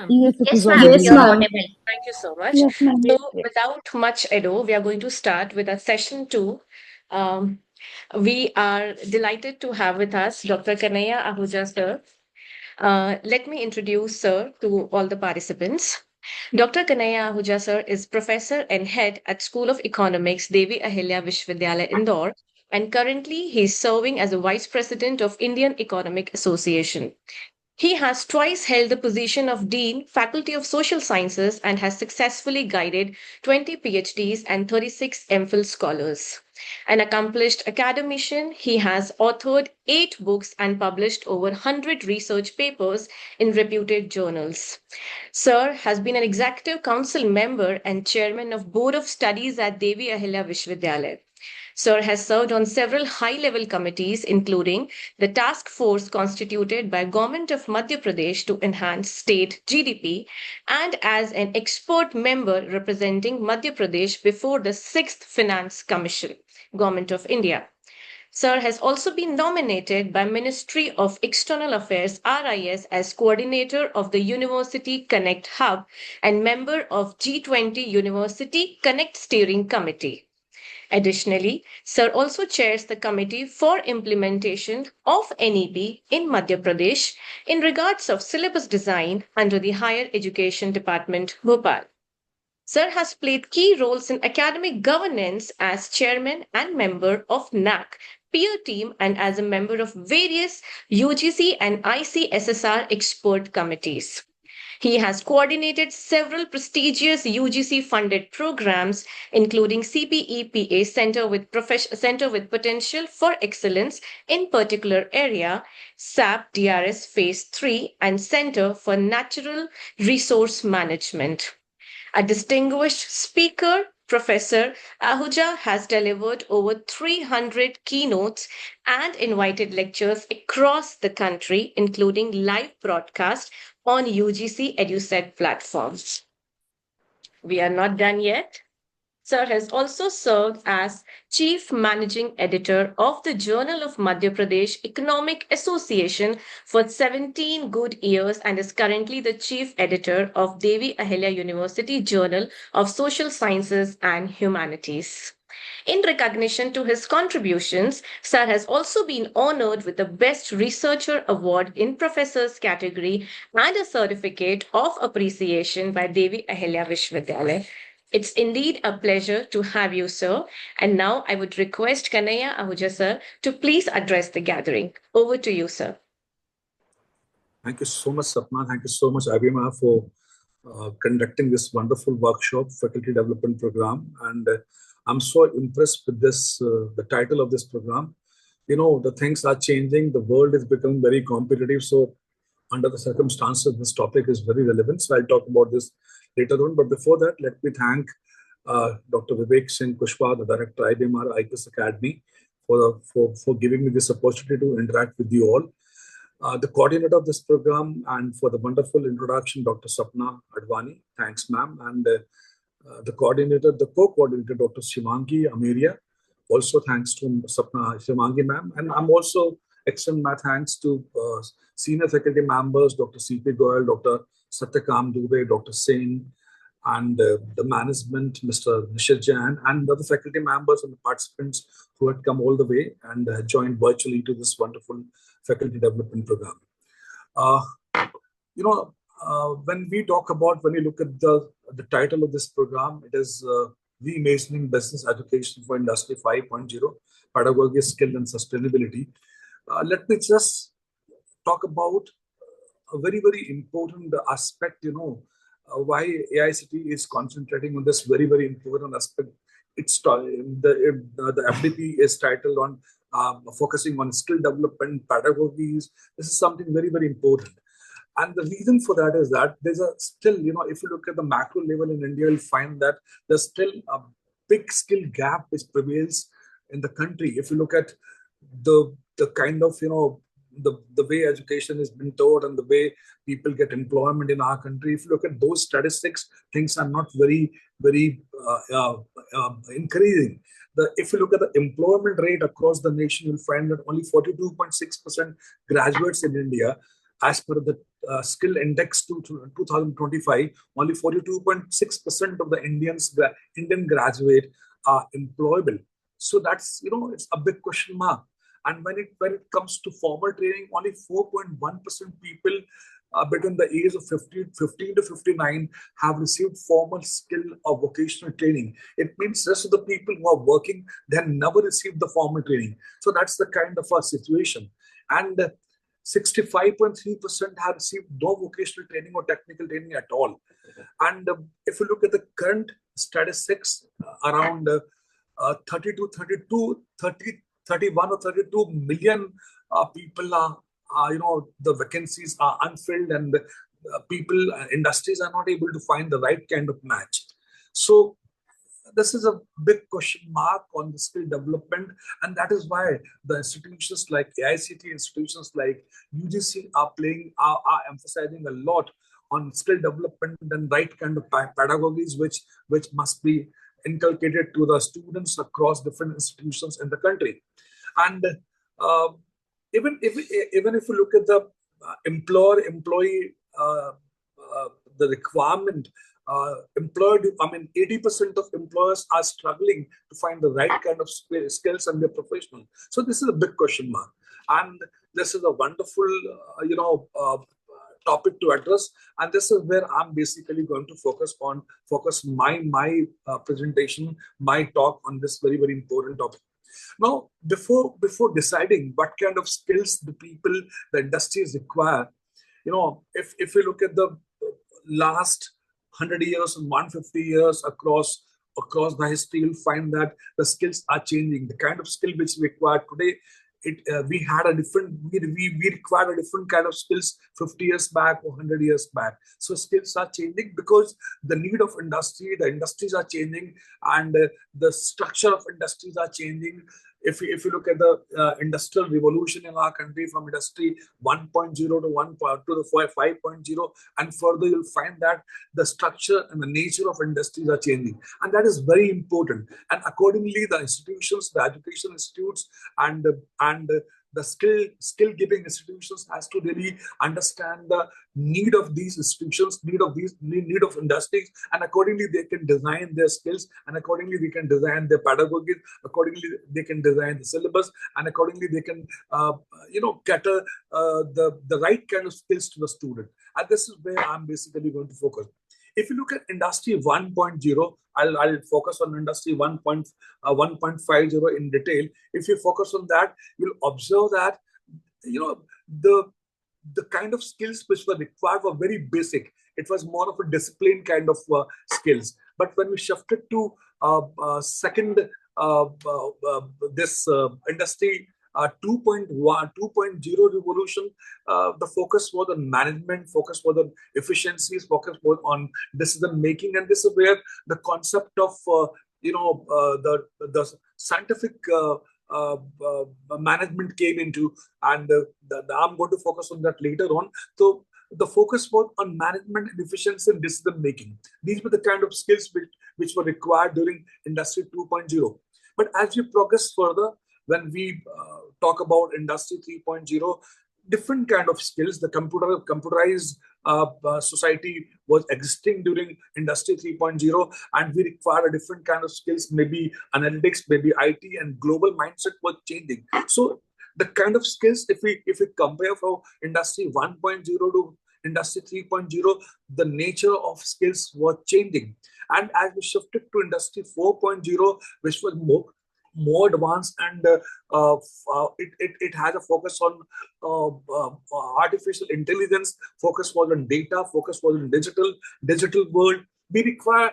Yes, it Yes, is ma'am. audible. Yes, You're ma'am. audible. Thank you so much. Yes, ma'am. Yes, So, yes. without much ado, we are going to start with our session two. Um, we are delighted to have with us Dr. Kanaya Ahuja, sir. Let me introduce sir to all the participants. Dr. Kanaya Ahuja, sir, is professor and head at School of Economics, Devi Ahilya Vishwavidyalaya, Indore, and currently he is serving as a vice president of Indian Economic Association. He has twice held the position of Dean, Faculty of Social Sciences, and has successfully guided 20 PhDs and 36 MPhil scholars. An accomplished academician, he has authored 8 books and published over 100 research papers in reputed journals. Sir has been an executive council member and chairman of Board of Studies at Devi Ahilya Vishwavidyalaya. Sir has served on several high-level committees, including the task force constituted by Government of Madhya Pradesh to enhance state GDP, and as an expert member representing Madhya Pradesh before the 6th Finance Commission, Government of India. Sir has also been nominated by Ministry of External Affairs RIS as coordinator of the University Connect Hub and member of G20 University Connect Steering Committee. Additionally, Sir also chairs the Committee for Implementation of NEP in Madhya Pradesh in regards of syllabus design under the Higher Education Department, Bhopal. Sir has played key roles in academic governance as chairman and member of NAC peer team and as a member of various UGC and ICSSR expert committees. He has coordinated several prestigious UGC funded programs, including CPEPA Center with Potential for Excellence in Particular Area, SAP DRS Phase 3, and Center for Natural Resource Management. A distinguished speaker, Professor Ahuja has delivered over 300 keynotes and invited lectures across the country, including live broadcast on UGC EduSet platforms. We are not done yet. Sir has also served as Chief Managing Editor of the Journal of Madhya Pradesh Economic Association for 17 good years and is currently the Chief Editor of Devi Ahilya University Journal of Social Sciences and Humanities. In recognition to his contributions, Sir has also been honored with the Best Researcher Award in Professors category and a certificate of appreciation by Devi Ahilya Vishwavidyalaya. It's indeed a pleasure to have you, sir. And now I would request Kanaya Ahuja, sir, to please address the gathering. Over to you, sir. Thank you so much, Sapna. Thank you so much, Abhima, for conducting this wonderful workshop, Faculty Development Program. And I'm so impressed with this, the title of this program. You know, the things are changing. The world is becoming very competitive. So under the circumstances, this topic is very relevant. So I'll talk about this later on. But before that, let me thank Dr. Vivek Singh Kushwaha, the director, IBMR IPS Academy, for giving me this opportunity to interact with you all. The coordinator of this program, and for the wonderful introduction, Dr. Sapna Advani. Thanks, ma'am. And the coordinator, the co-coordinator, Dr. Shivangi Ameria. Also thanks to Sapna Shivangi, ma'am. And I'm also extend my thanks to senior faculty members, Dr. C.P. Goyal, Dr. Satyakam Dubey, Dr. Singh, and the management, Mr. Nishit Jain, and other faculty members and the participants who had come all the way and joined virtually to this wonderful faculty development program. When we talk about, when you look at the title of this program, it is Reimagining Business Education for Industry 5.0, Pedagogies, Skill and Sustainability. Let me just talk about a very, very important aspect, why AICT is concentrating on this very, very important aspect. It's the FDP is titled on focusing on skill development, pedagogies. This is something very, very important. And the reason for that is that there's a still, if you look at the macro level in India, you'll find that there's still a big skill gap which prevails in the country. If you look at the kind of, the way education has been taught and the way people get employment in our country, if you look at those statistics, things are not very, very increasing. If you look at the employment rate across the nation, you'll find that only 42.6% graduates in India as per the skill index to 2025, only 42.6% of the Indian graduate are employable. So that's, it's a big question mark. And when it comes to formal training, only 4.1% people between the age of 15 to 59 have received formal skill or vocational training. It means rest of the people who are working, they have never received the formal training. So that's the kind of a situation. And 65.3% have received no vocational training or technical training at all. And if you look at the current statistics, around 31 or 32 million people are, the vacancies are unfilled, and industries are not able to find the right kind of match. So this is a big question mark on the skill development, and that is why the institutions like AICT, institutions like UGC are emphasizing a lot on skill development and right kind of pedagogies, which must be inculcated to the students across different institutions in the country. And even if you look at the employer-employee, the requirement, 80% of employers are struggling to find the right kind of skills and their professional. So this is a big question mark, and this is a wonderful, topic to address. And this is where I'm basically going to focus my presentation, my talk on this very, very important topic. Now, before deciding what kind of skills the industries require, if you look at the last 100 years and 150 years across the history, you'll find that the skills are changing. The kind of skill which we require today, we required a different kind of skills 50 years back or 100 years back. So skills are changing because the need of industry, the industries are changing, and the structure of industries are changing. If you look at the industrial revolution in our country, from industry 1.0 to the 5.0 and further, you'll find that the structure and the nature of industries are changing, and that is very important. And accordingly, the institutions, the education institutes, and the skill giving institutions has to really understand the need of these institutions, need of industries, and accordingly they can design their skills, and accordingly they can design their pedagogy, accordingly they can design the syllabus, and accordingly they can cater the right kind of skills to the student. And this is where I'm basically going to focus. If you look at industry 1.0, I'll focus on industry 1.50 in detail. If you focus on that, you'll observe that the kind of skills which were required were very basic. It was more of a discipline kind of skills. But when we shifted to this industry 2.0 revolution, the focus was on management, focus was on efficiencies, focus was on decision making, and this is where the concept of the scientific management came into, and I'm going to focus on that later on. So the focus was on management and efficiency and decision making. These were the kind of skills which were required during industry 2.0. But as we progress further, when we talk about industry 3.0, different kind of skills, the computerized society was existing during industry 3.0, and we require a different kind of skills, maybe analytics, maybe IT, and global mindset was changing. So the kind of skills, if we compare from industry 1.0 to industry 3.0, the nature of skills was changing. And as we shifted to industry 4.0, which was more advanced, and it has a focus on artificial intelligence, focus was on data, focus was on digital world. We require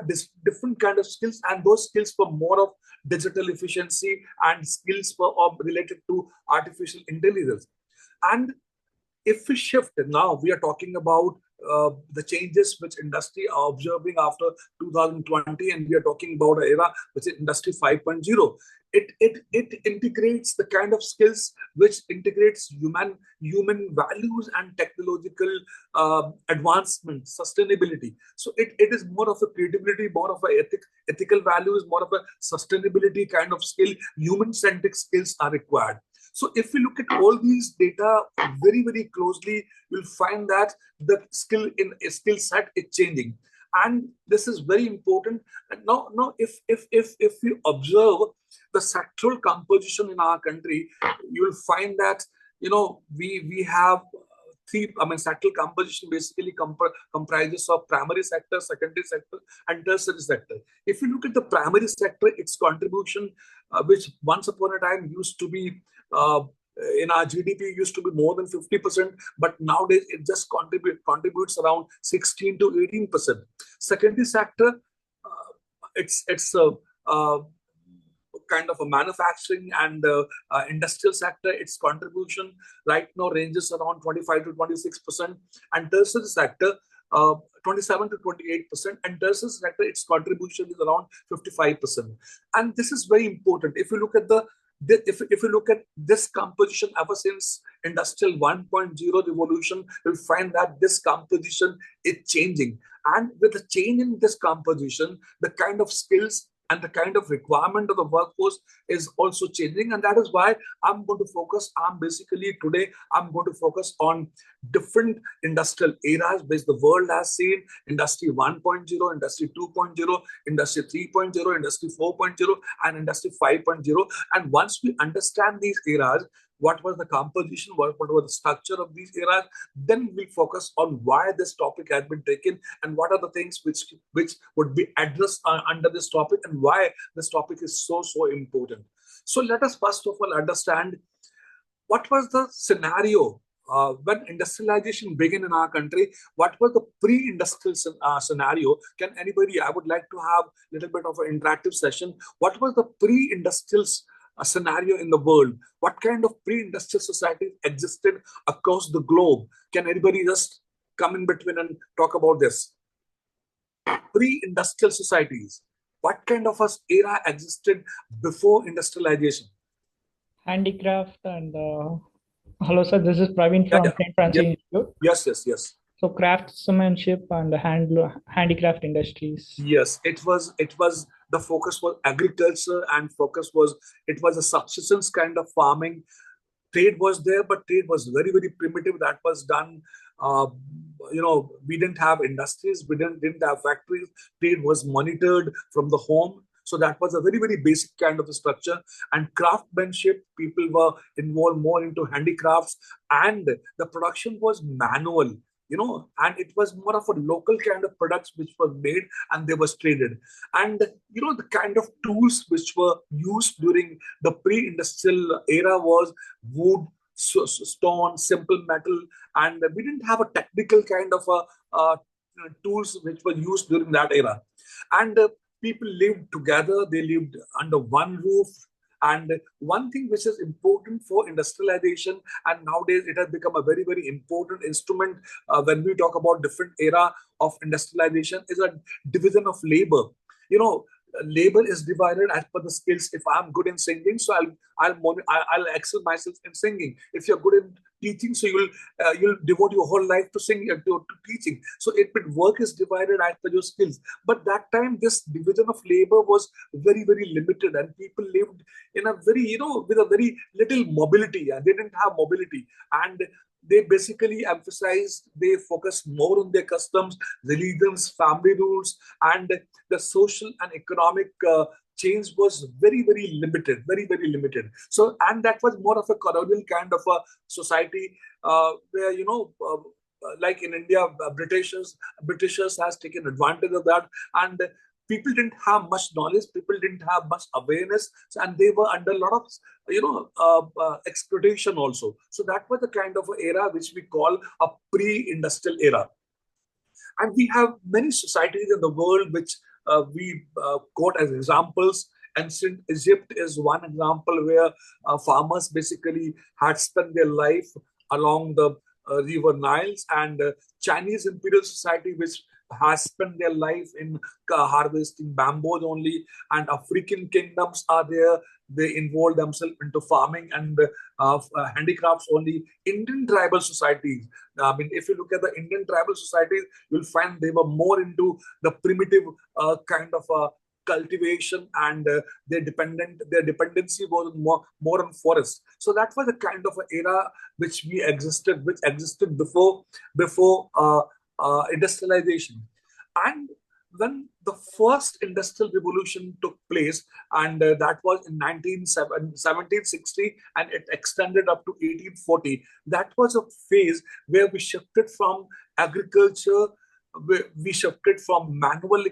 this different kind of skills, and those skills were more of digital efficiency, and skills were related to artificial intelligence. And if we shift, now we are talking about the changes which industry are observing after 2020, and we are talking about an era which is industry 5.0. It integrates the kind of skills which integrates human values and technological advancement, sustainability. So it is more of a creativity, more of a ethical values, more of a sustainability kind of skill. Human-centric skills are required. So if we look at all these data very, very closely, you'll find that the skill set is changing. And this is very important. And now if you observe the sectoral composition in our country, you'll find that we have three. I mean, sectoral composition basically comprises of primary sector, secondary sector, and tertiary sector. If you look at the primary sector, its contribution, which once upon a time used to be in our GDP used to be more than 50%, but nowadays it just contributes around 16 to 18%. Secondary sector, it's a kind of a manufacturing and industrial sector. Its contribution right now ranges around 25 to 26%, and tertiary sector 27 to 28%, and tertiary sector, its contribution is around 55%. And this is very important. If you look at if you look at this composition ever since Industrial 1.0 revolution, you'll find that this composition is changing. And with the change in this composition, the kind of skills and the kind of requirement of the workforce is also changing. And that is why I'm going to focus, today, I'm going to focus on different industrial eras which the world has seen: Industry 1.0, Industry 2.0, Industry 3.0, Industry 4.0, and Industry 5.0. And once we understand these eras, what was the composition, what was the structure of these eras, then we'll focus on why this topic has been taken and what are the things which would be addressed under this topic and why this topic is so important. So let us first of all understand what was the scenario when industrialization began in our country. What was the pre-industrial scenario? Can anybody, I would like to have a little bit of an interactive session. What was the pre-industrial scenario in the world? What kind of pre-industrial society existed across the globe? Can anybody just come in between and talk about this? Pre-industrial societies. What kind of a era existed before industrialization? Handicraft and hello sir, this is Praveen from St. Francis Institute. Yes. So craftsmanship and handicraft industries. Yes, it was the focus was agriculture, and it was a subsistence kind of farming. Trade was there, but trade was very, very primitive. That was done. We didn't have industries, we didn't have factories. Trade was monitored from the home. So that was a very, very basic kind of a structure. And craftsmanship, people were involved more into handicrafts, and the production was manual. And it was more of a local kind of products which were made and they were traded. And, the kind of tools which were used during the pre-industrial era was wood, stone, simple metal, and we didn't have a technical kind of tools which were used during that era. And people lived together, they lived under one roof. And one thing which is important for industrialization, and nowadays it has become a very, very important instrument when we talk about different era of industrialization, is a division of labor. Labor is divided as per the skills. If I'm good in singing, so I'll excel myself in singing. If you're good in teaching, so you'll devote your whole life to singing, to teaching. So work is divided as per your skills. But that time, this division of labor was very, very limited, and people lived in a very, with a very little mobility. They didn't have mobility, and they basically they focused more on their customs, religions, family rules, and the social and economic change was very, very limited, very, very limited. So, and that was more of a colonial kind of a society where, like in India, Britishers has taken advantage of that, and people didn't have much knowledge, people didn't have much awareness, and they were under a lot of exploitation also. So that was the kind of era which we call a pre-industrial era. And we have many societies in the world which we quote as examples. Ancient Egypt is one example where farmers basically had spent their life along the river Niles, and Chinese imperial society which has spent their life in harvesting bamboos only, and African kingdoms are there. They involve themselves into farming and handicrafts only. Indian tribal societies, I mean, if you look at the Indian tribal societies, you'll find they were more into the primitive kind of cultivation, and their dependency was more on forest. So that was the kind of an era which existed before industrialization. And when the first industrial revolution took place, and that was in 1760, and it extended up to 1840, that was a phase where we shifted from agriculture, we shifted from manual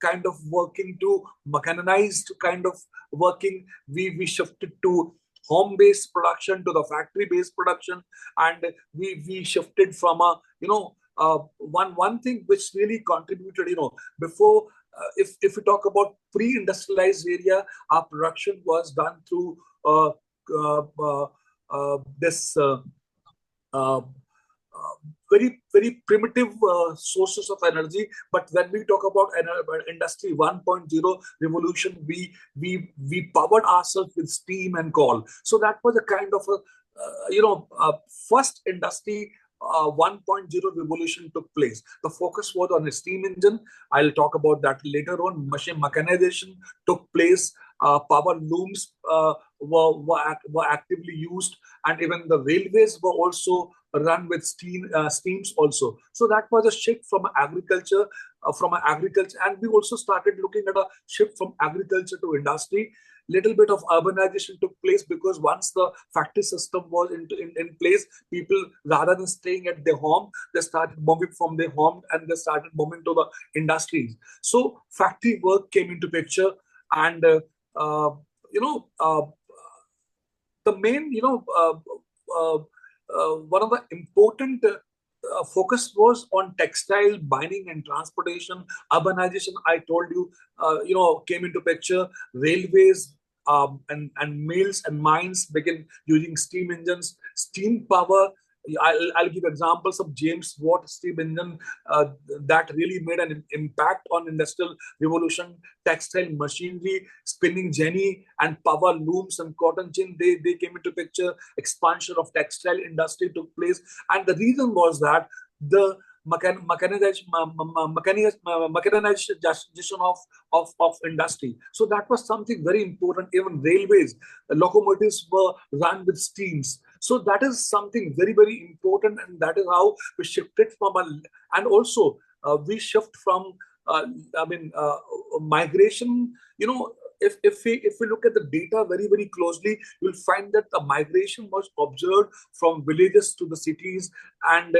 kind of working to mechanized kind of working. We shifted to home-based production to the factory-based production, and we shifted from a one thing which really contributed, before, if we talk about pre-industrialized area, our production was done through this very primitive sources of energy. But when we talk about industry 1.0 revolution, we powered ourselves with steam and coal. So that was a kind of a first industry 1.0 revolution took place. The focus was on a steam engine. I'll talk about that later on. Machine mechanization took place. Power looms were actively used, and even the railways were also run with steams also. So that was a shift from agriculture, and we also started looking at a shift from agriculture to industry. Little bit of urbanization took place, because once the factory system was in place, people, rather than staying at their home, they started moving from their home and they started moving to the industries. So factory work came into picture, and the main one of the important focus was on textile, mining, and transportation. Urbanization, I told you, came into picture. Railways and mills and mines began using steam engines, steam power. I'll give examples of James Watt steam engine that really made an impact on industrial revolution. Textile machinery, spinning jenny, and power looms and cotton gin, they came into picture. Expansion of textile industry took place, and the reason was that the mechanization of industry. So that was something very important. Even railways, locomotives were run with steams. So that is something very, very important, and that is how we shifted from and also we shift from migration. If we look at the data very, very closely, you'll find that the migration was observed from villages to the cities. And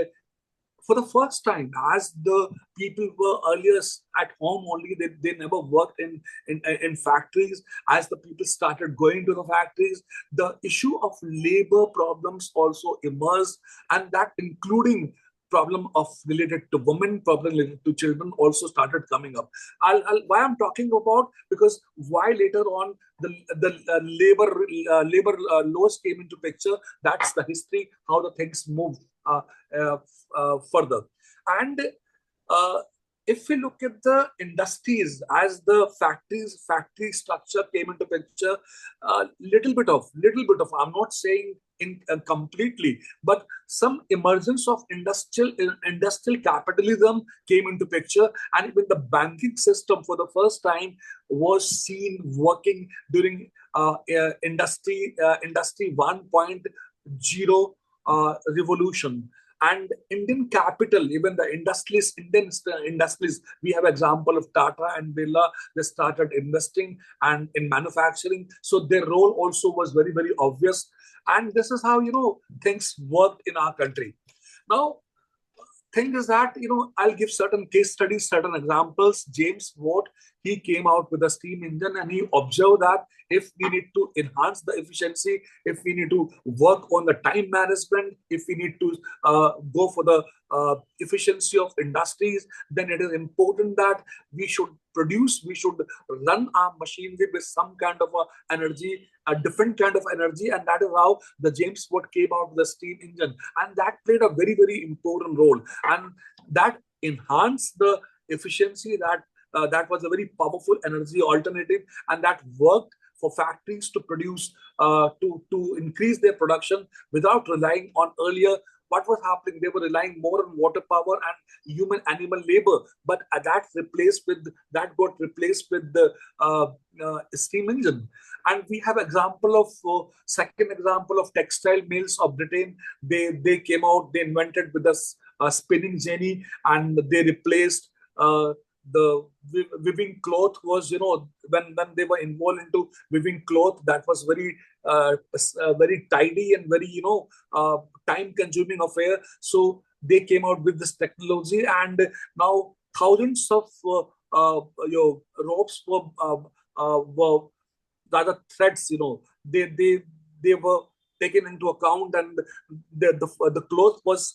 for the first time, as the people were earlier at home only, they never worked in factories. As the people started going to the factories, the issue of labor problems also emerged, and that including problem related to women, problem related to children also started coming up. Why I'm talking about, because why later on the labor laws came into picture. That's the history, how the things moved further. And if we look at the industries, as the factory structure came into picture, little bit of, I'm not saying completely, but some emergence of industrial capitalism came into picture, and even the banking system for the first time was seen working during industry 1.0 revolution. And Indian capital, even the Indian industries, we have example of Tata and Birla. They started investing and in manufacturing, so their role also was very, very obvious. And this is how things worked in our country. Now, thing is that I'll give certain case studies, certain examples. James Watt, he came out with a steam engine, and he observed that if we need to enhance the efficiency, if we need to work on the time management, if we need to go for the efficiency of industries, then it is important that we should run our machinery with some kind of energy, a different kind of energy. And that is how the James Watt came out with the steam engine, and that played a very, very important role, and that enhanced the efficiency. That was a very powerful energy alternative, and that worked for factories to produce, to increase their production without relying on earlier what was happening? They were relying more on water power and human animal labor, but that got replaced with the steam engine. And we have second example of textile mills of Britain. They came out, they invented with us a spinning jenny, and they replaced the weaving cloth. Was, when they were involved into weaving cloth, that was very tidy and very time consuming affair. So they came out with this technology, and now thousands of ropes were rather threads, they were taken into account, and the cloth was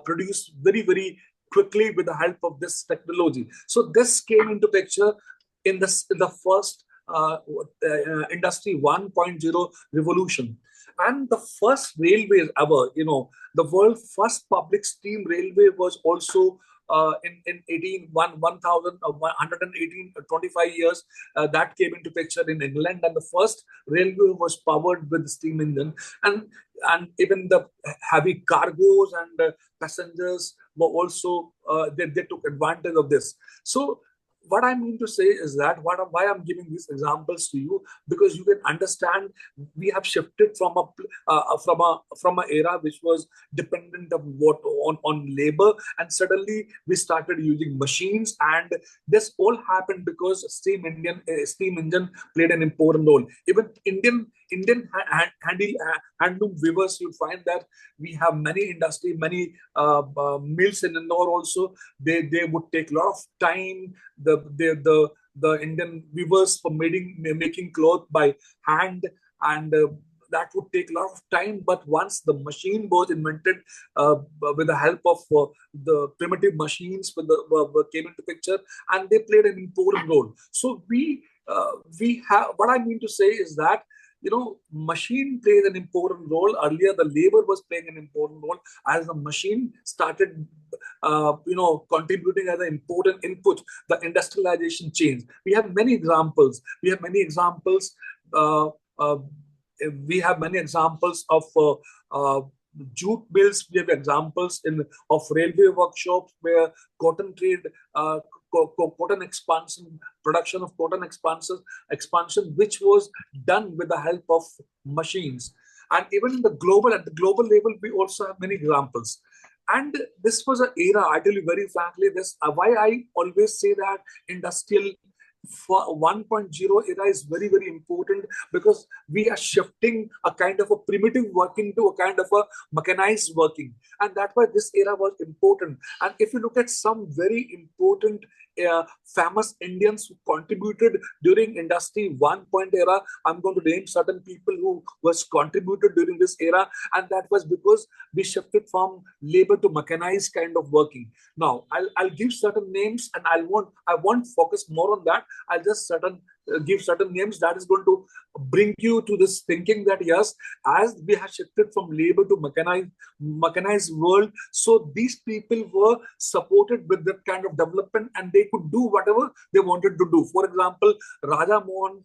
produced very, very quickly with the help of this technology. So this came into picture in the first Industry 1.0 revolution. And the first railways ever, the world's first public steam railway was also in 1,125 years, that came into picture in England, and the first railway was powered with steam engine, and even the heavy cargoes and passengers were also they took advantage of this. So what I mean to say is that why I'm giving these examples to you, because you can understand we have shifted from an era which was dependent on labor, and suddenly we started using machines, and this all happened because steam engine played an important role. Even Indian handloom weavers, you'll find that we have many mills in Indore also. They would take a lot of time. The Indian weavers for making cloth by hand, and that would take a lot of time. But once the machine was invented, with the help of the primitive machines, came into picture, and they played an important role. So we have, what I mean to say is that machine played an important role. Earlier, the labor was playing an important role. As the machine started, contributing as an important input, the industrialization changed. We have many examples. We have many examples of jute mills. We have examples of railway workshops where cotton trade, cotton expansion, production of cotton expansion, which was done with the help of machines. And even at the global level, we also have many examples. And this was an era, I tell you very frankly, why I always say that industrial 1.0 era is very, very important, because we are shifting a kind of a primitive working to a kind of a mechanized working, and that's why this era was important. And if you look at some very important famous Indians who contributed during Industry 1.0 era, I'm going to name certain people who was contributed during this era, and that was because we shifted from labor to mechanized kind of working. Now I'll give certain names, and I won't focus more on that. I'll just give certain names that is going to bring you to this thinking that yes, as we have shifted from labor to mechanized world, so these people were supported with that kind of development, and they could do whatever they wanted to do. For example, Raja Ram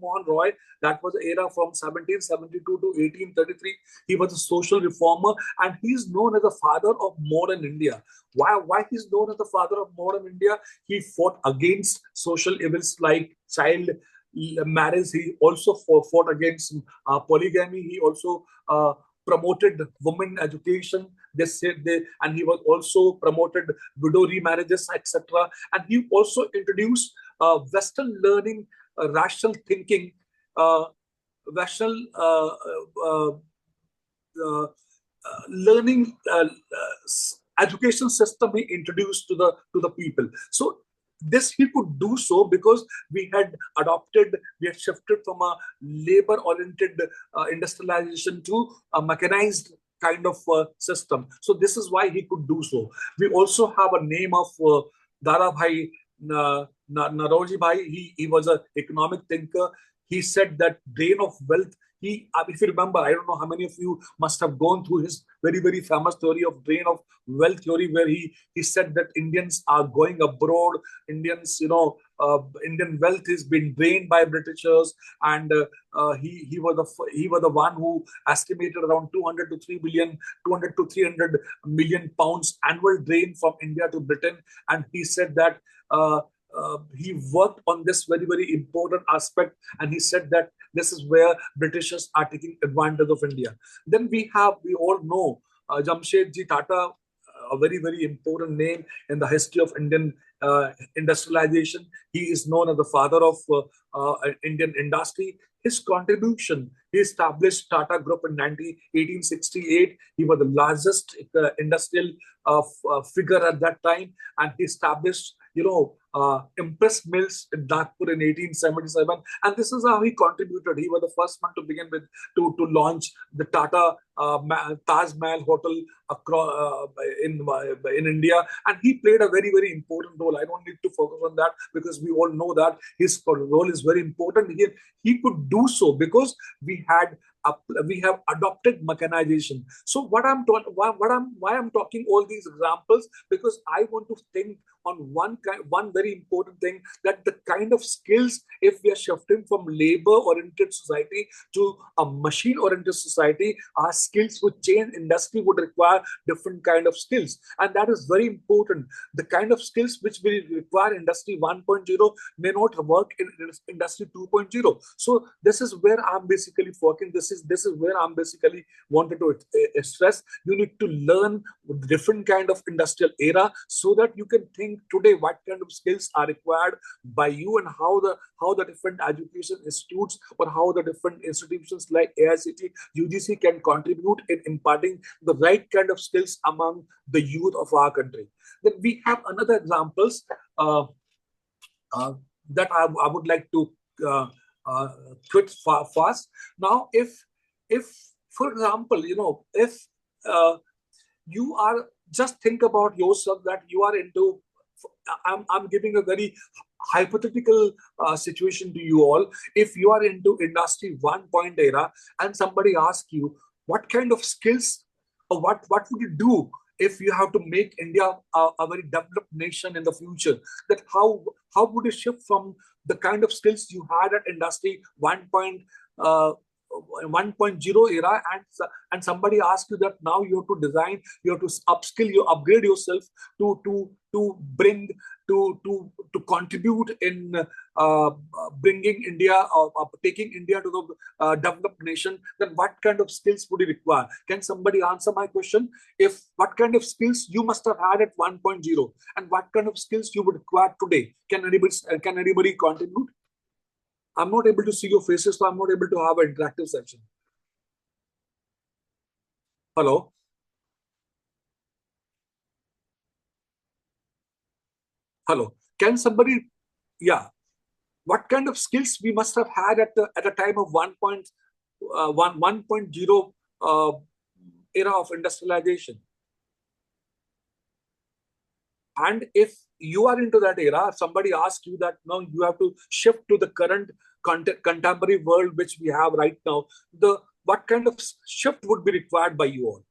Mohan Roy, that was the era from 1772 to 1833. He was a social reformer, and he's known as the father of modern India. Why he's known as the father of modern India? He fought against social evils like child marriage. He also fought against polygamy. He also promoted women education. And he was also promoted widow remarriages, etc. And he also introduced Western learning, rational thinking, learning education system he introduced to the people. So this he could do so because we had shifted from a labor-oriented industrialization to a mechanized kind of system. So this is why he could do so. We also have a name of Darabhai Naroji Bhai. He was an economic thinker. He said that drain of wealth if you remember, I don't know how many of you must have gone through his very, very famous theory of drain of wealth theory, where he said that Indians are going abroad, Indians, Indian wealth is being drained by Britishers, and he was the one who estimated around 200 to 300 million pounds annual drain from India to Britain, and he said that he worked on this very, very important aspect, and he said that this is where Britishers are taking advantage of India. Then we all know Jamshedji Tata, a very, very important name in the history of Indian industrialization. He is known as the father of Indian industry. His contribution, he established Tata Group in 1868. He was the largest industrial figure at that time, and he established, impress mills in Nagpur in 1877. And this is how he contributed. He was the first one to begin with to launch the Tata Taj Mahal Hotel across in India, and he played a very, very important role. I don't need to focus on that because we all know that his role is very important. He could do so because we have adopted mechanization. So why I'm talking all these examples, because I want to think on one very important thing, that the kind of skills, if we are shifting from labor-oriented society to a machine-oriented society, our skills would change. Industry would require different kind of skills, and that is very important. The kind of skills which will require industry 1.0 may not work in industry 2.0. So this is where I'm basically working. This is where I'm basically wanted to stress. You need to learn different kind of industrial era, so that you can think today what kind of skills are required by you, and how the different education institutes, or how the different institutions like AICT, UGC can contribute in imparting the right kind of skills among the youth of our country. Then we have another examples that I would like to quit fast. Now, if for example, if you are, just think about yourself that you are into, I'm giving a very hypothetical situation to you all. If you are into industry 1.0 era, and somebody asks you what kind of skills, or what would you do if you have to make India a very developed nation in the future, that how would you shift from the kind of skills you had at industry 1.0 era, and somebody asks you that now you have to design, you have to upskill, you upgrade yourself to bring to contribute in bringing India, taking India to the developed nation, then what kind of skills would you require? Can somebody answer my question? If what kind of skills you must have had at 1.0, and what kind of skills you would require today? Can anybody contribute? I'm not able to see your faces, so I'm not able to have an interactive session. Hello? Hello? Can somebody, yeah, what kind of skills we must have had at the time of 1.0 era of industrialization? And if you are into that era, somebody asks you that now you have to shift to the current contemporary world which we have right now, what kind of shift would be required by you all?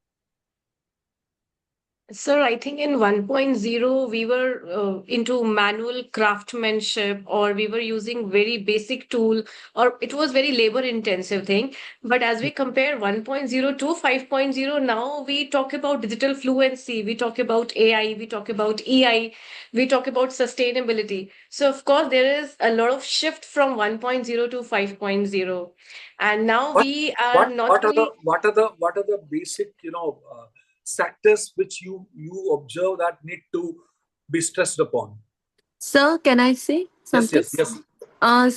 Sir, I think in 1.0, we were into manual craftsmanship, or we were using very basic tool, or it was very labor intensive thing. But as we compare 1.0 to 5.0, now we talk about digital fluency, we talk about AI, we talk about EI, we talk about sustainability. So of course, there is a lot of shift from 1.0 to 5.0. And now we are not only... What are the basic, sectors which you observe that need to be stressed upon? Sir, can I say something? Yes.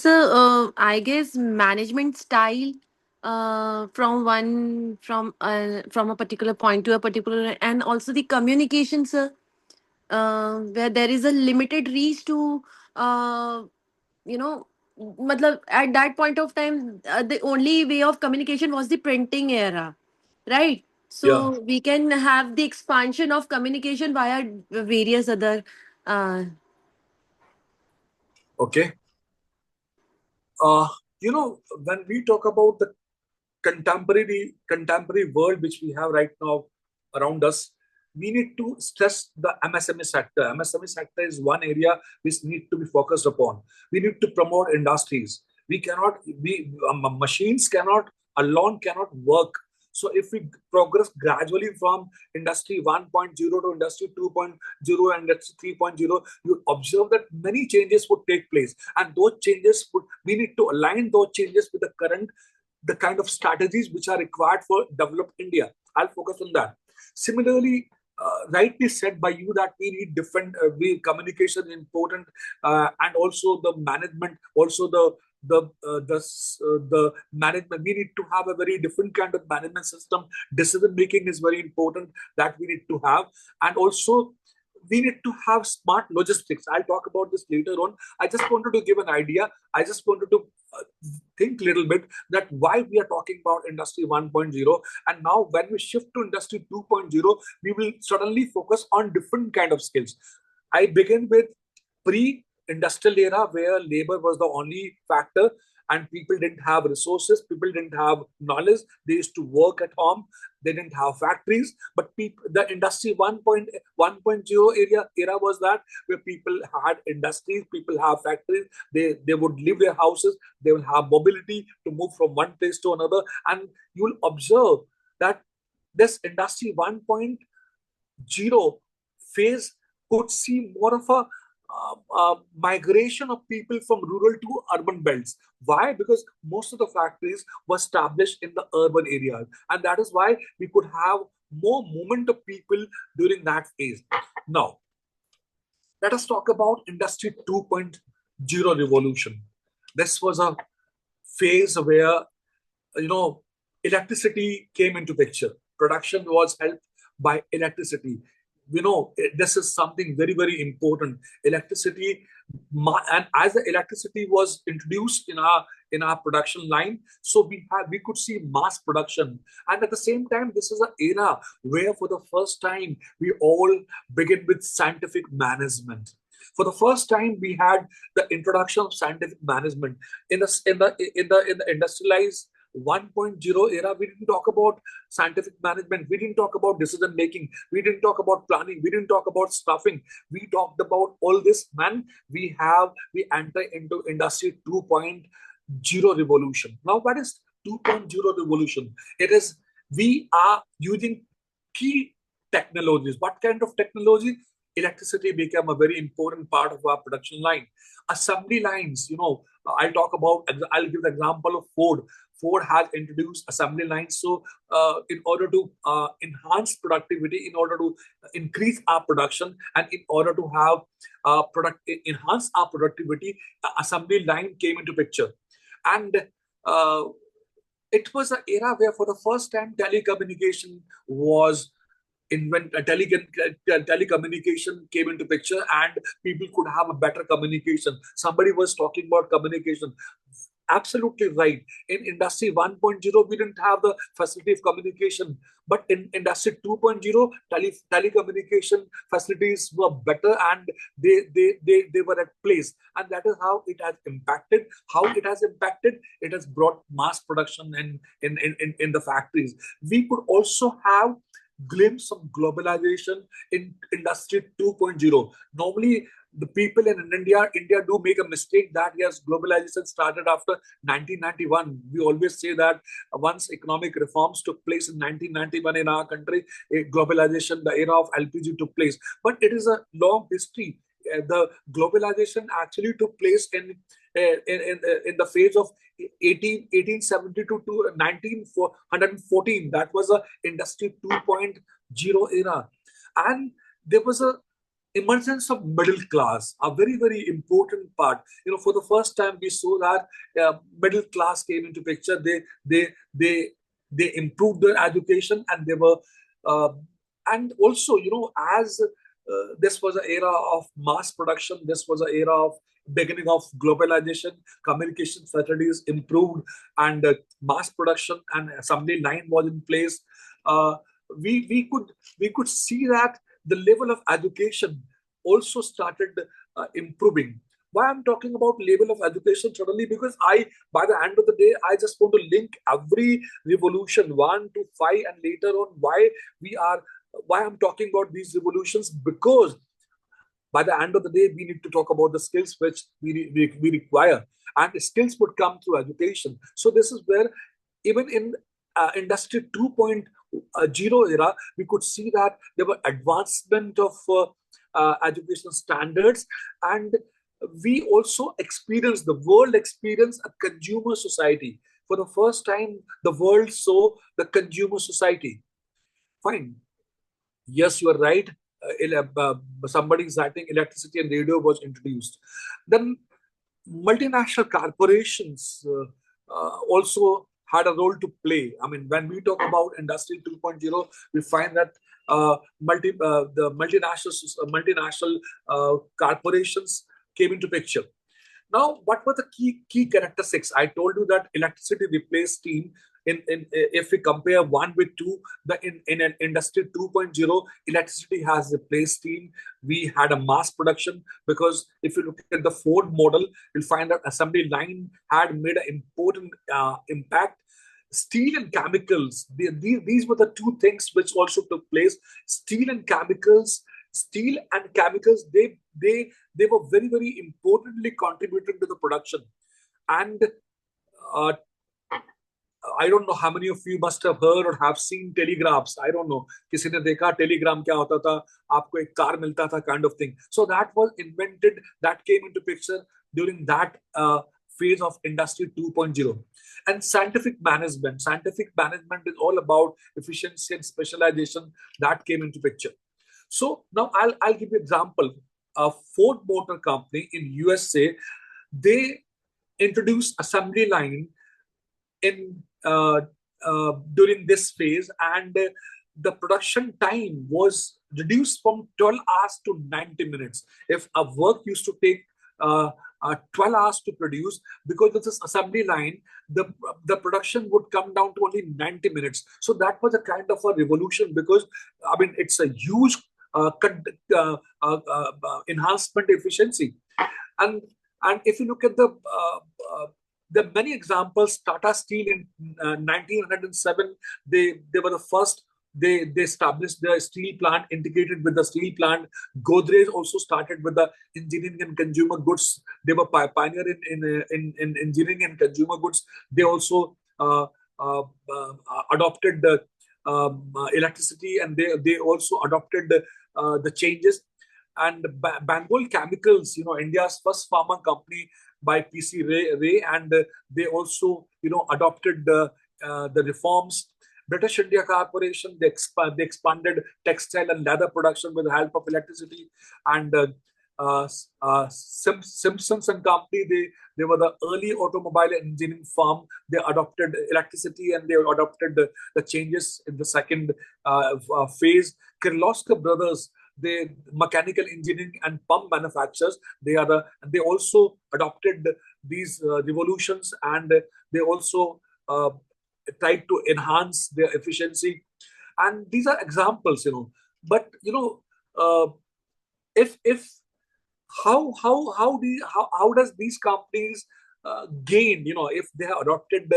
Sir, I guess management style from a particular point to a particular, and also the communication, sir, where there is a limited reach to matlab, at that point of time, the only way of communication was the printing era, right? So Yeah. we can have the expansion of communication via various other. Okay. When we talk about contemporary world which we have right now around us, we need to stress the MSME sector. MSME sector is one area which need to be focused upon. We need to promote industries. Machines alone cannot work. So if we progress gradually from industry 1.0 to industry 2.0 and industry 3.0, you observe that many changes would take place. And those changes we need to align those changes with the kind of strategies which are required for developed India. I'll focus on that. Similarly, rightly said by you that we need different communication is important, and also the management, also the management. We need to have a very different kind of management system. Decision making is very important that we need to have, and also we need to have smart logistics. I'll talk about this later on. I just wanted to give an idea. I just wanted to think a little bit that why we are talking about industry 1.0, and now when we shift to industry 2.0, we will suddenly focus on different kind of skills. I begin with pre-industrial era where labor was the only factor and people didn't have resources, people didn't have knowledge, they used to work at home, they didn't have factories. But the industry 1.0 era was that where people had industries, people have factories, they would leave their houses, they will have mobility to move from one place to another. And you will observe that this industry 1.0 phase could see more of a migration of people from rural to urban belts. Why? Because most of the factories were established in the urban areas, and that is why we could have more movement of people during that phase. Now, let us talk about industry 2.0 revolution. This was a phase where, electricity came into picture. Production was helped by electricity. This is something very, very important. Electricity, and as the electricity was introduced in our production line, so we could see mass production. And at the same time, this is an era where for the first time we all begin with scientific management. For the first time, we had the introduction of scientific management in the industrialized 1.0 era. We didn't talk about scientific management. We didn't talk about decision making. We didn't talk about planning. We didn't talk about staffing. We talked about all this. Man, we enter into industry 2.0 revolution. Now, what is 2.0 revolution? It is we are using key technologies. What kind of technology? Electricity became a very important part of our production line. Assembly lines, I'll give the example of Ford. Ford has introduced assembly lines. So in order to enhance productivity, in order to increase our production, and in order to have enhance our productivity, assembly line came into picture. And it was an era where for the first time telecommunication was telecommunication came into picture, and people could have a better communication. Somebody was talking about communication. Absolutely right. In industry 1.0, we didn't have the facility of communication, but in industry 2.0, telecommunication facilities were better, and they were at place. And that is how it has impacted. It has brought mass production in the factories. We could also have glimpse of globalization in industry 2.0. Normally, the people in India do make a mistake that yes, globalization started after 1991. We always say that once economic reforms took place in 1991 in our country, globalization, the era of LPG took place. But it is a long history. The globalization actually took place in the phase of 1872 to 1914. That was a industry 2.0 era, and there was a emergence of middle class, a very, very important part. For the first time we saw that middle class came into picture. They improved their education, and they were and also as this was an era of mass production. This was an era of beginning of globalization. Communication facilities improved, and mass production and assembly line was in place. We could see that the level of education also started improving. Why I'm talking about level of education suddenly? Because by the end of the day, I just want to link every revolution 1 to 5 and later on why I'm talking about these revolutions, because by the end of the day, we need to talk about the skills which we require, and skills would come through education. So this is where even in industry 2.0 era, we could see that there were advancement of educational standards, and we also experienced, the world experienced a consumer society. For the first time, the world saw the consumer society. Fine. Yes, you are right. Somebody is citing electricity and radio was introduced. Then multinational corporations also had a role to play. I mean, when we talk about Industry 2.0, we find that the multinational corporations came into picture. Now, what were the key characteristics? I told you that electricity replaced steam. If we compare 1 with 2, in an industry 2.0, electricity has replaced steam. We had a mass production, because if you look at the Ford model, you'll find that assembly line had made an important impact. Steel and chemicals, these were the two things which also took place. Steel and chemicals, they were very, very importantly contributing to the production. And I don't know how many of you must have heard or have seen telegraphs. I don't know. किसी ने देखा telegram क्या होता था? आपको एक car मिलता था, kind of thing. So that was invented, that came into picture during that phase of Industry 2.0. And scientific management. Scientific management is all about efficiency and specialization. That came into picture. So now I'll give you an example. A Ford Motor Company in USA, they introduced assembly line in during this phase, and the production time was reduced from 12 hours to 90 minutes. If a work used to take 12 hours to produce, because of this assembly line, the production would come down to only 90 minutes. So that was a kind of a revolution, because I mean, it's a huge enhancement efficiency. And if you look at there are many examples. Tata Steel in 1907, they were the first. They established the steel plant, integrated with the steel plant. Godrej also started with the engineering and consumer goods. They were pioneer in engineering and consumer goods. They also adopted the electricity, and they also adopted the changes. And Bengal Chemicals, India's first pharma company by P.C. Ray, and they also, adopted the reforms. British India Corporation, they expanded textile and leather production with the help of electricity. And Simpsons and Company, they were the early automobile engineering firm. They adopted electricity, and they adopted the changes in the second phase. Kirloskar Brothers, they mechanical engineering and pump manufacturers. They also adopted these revolutions, and they also tried to enhance their efficiency. And these are examples, But if how does these companies gain? If they have adopted,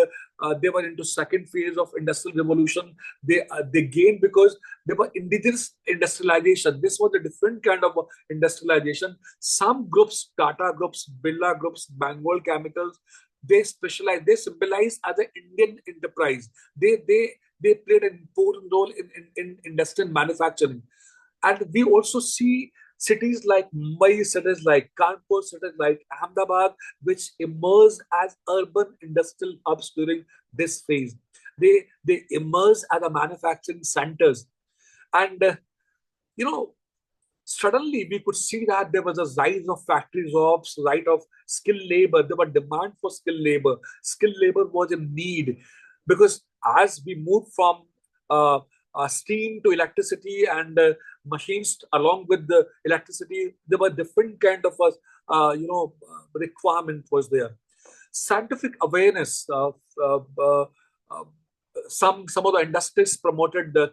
they were into second phase of industrial revolution. They gained because they were indigenous industrialization. This was a different kind of industrialization. Some groups, Tata groups, Birla groups, Bengal Chemicals, they specialize. They symbolize as an Indian enterprise. They played an important role in industrial manufacturing. And we also see cities like Mumbai, cities like Kanpur, cities like Ahmedabad, which emerged as urban industrial hubs during this phase. They emerged as the manufacturing centers. And, suddenly we could see that there was a rise of factory jobs, rise of skilled labor. There was demand for skilled labor. Skilled labor was in need, because as we moved from steam to electricity, and machines along with the electricity, there were different kind of requirement was there. Scientific awareness. Some of the industries promoted the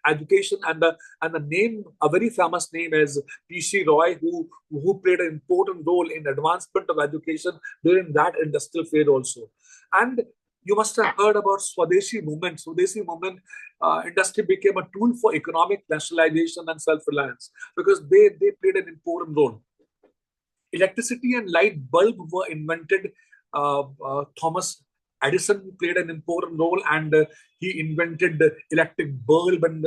education, and the name, a very famous name, is P.C. Roy, who played an important role in advancement of education during that industrial phase also. And you must have heard about Swadeshi movement. Swadeshi movement, industry became a tool for economic nationalization and self-reliance because they played an important role. Electricity and light bulb were invented. Thomas Edison played an important role, and he invented the electric bulb and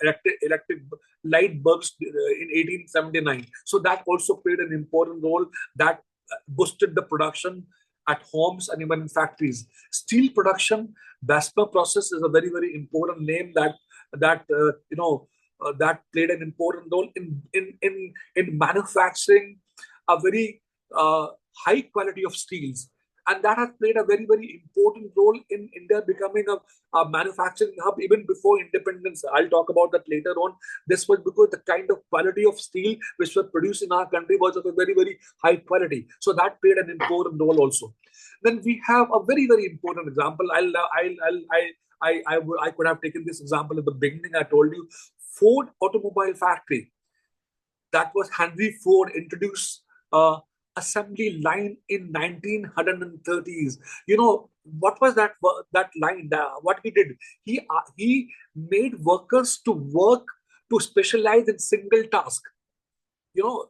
electric light bulbs in 1879. So that also played an important role that boosted the production at homes and even in factories. Steel production, Basper process is a very, very important name that that played an important role in manufacturing a very high quality of steels. And that has played a very, very important role in India becoming a manufacturing hub even before independence. I'll talk about that later on. This was because the kind of quality of steel which was produced in our country was of a very, very high quality. So that played an important role also. Then we have a very, very important example. I could have taken this example at the beginning. I told you, Ford Automobile Factory. That was Henry Ford introduced assembly line in 1930s. You know what was that line? What he did? He made workers to work to specialize in single task. You know,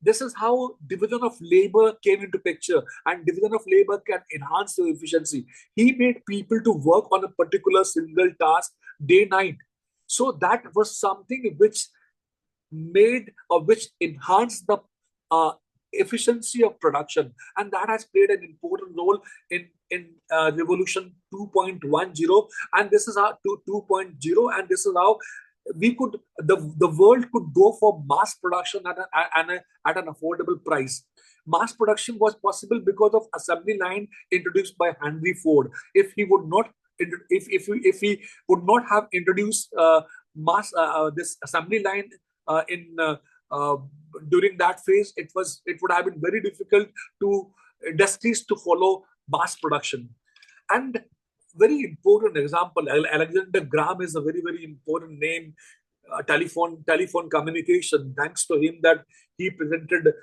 this is how division of labor came into picture, and division of labor can enhance the efficiency. He made people to work on a particular single task day night. So that was something which made or which enhanced the efficiency of production, and that has played an important role in revolution 2.10, and this is how 2.0, and this is how we could the world could go for mass production at an affordable price. Mass production was possible because of assembly line introduced by Henry Ford. If he would not have introduced this assembly line during that phase, it would have been very difficult to industries to follow mass production. And very important example, Alexander Graham is a very, very important name. Telephone communication. Thanks to him that he patented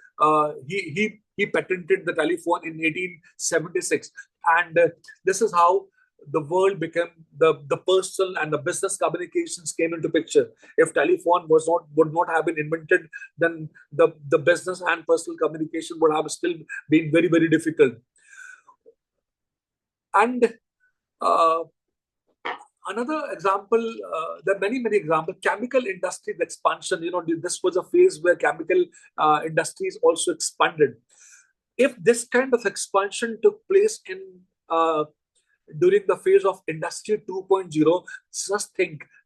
the telephone in 1876, and this is how the world became the personal and the business communications came into picture. If telephone would not have been invented, then the business and personal communication would have still been very, very difficult. And another example, there are many, many examples. Chemical industries expansion. You know, this was a phase where chemical industries also expanded. If this kind of expansion took place in during the phase of Industry 2.0,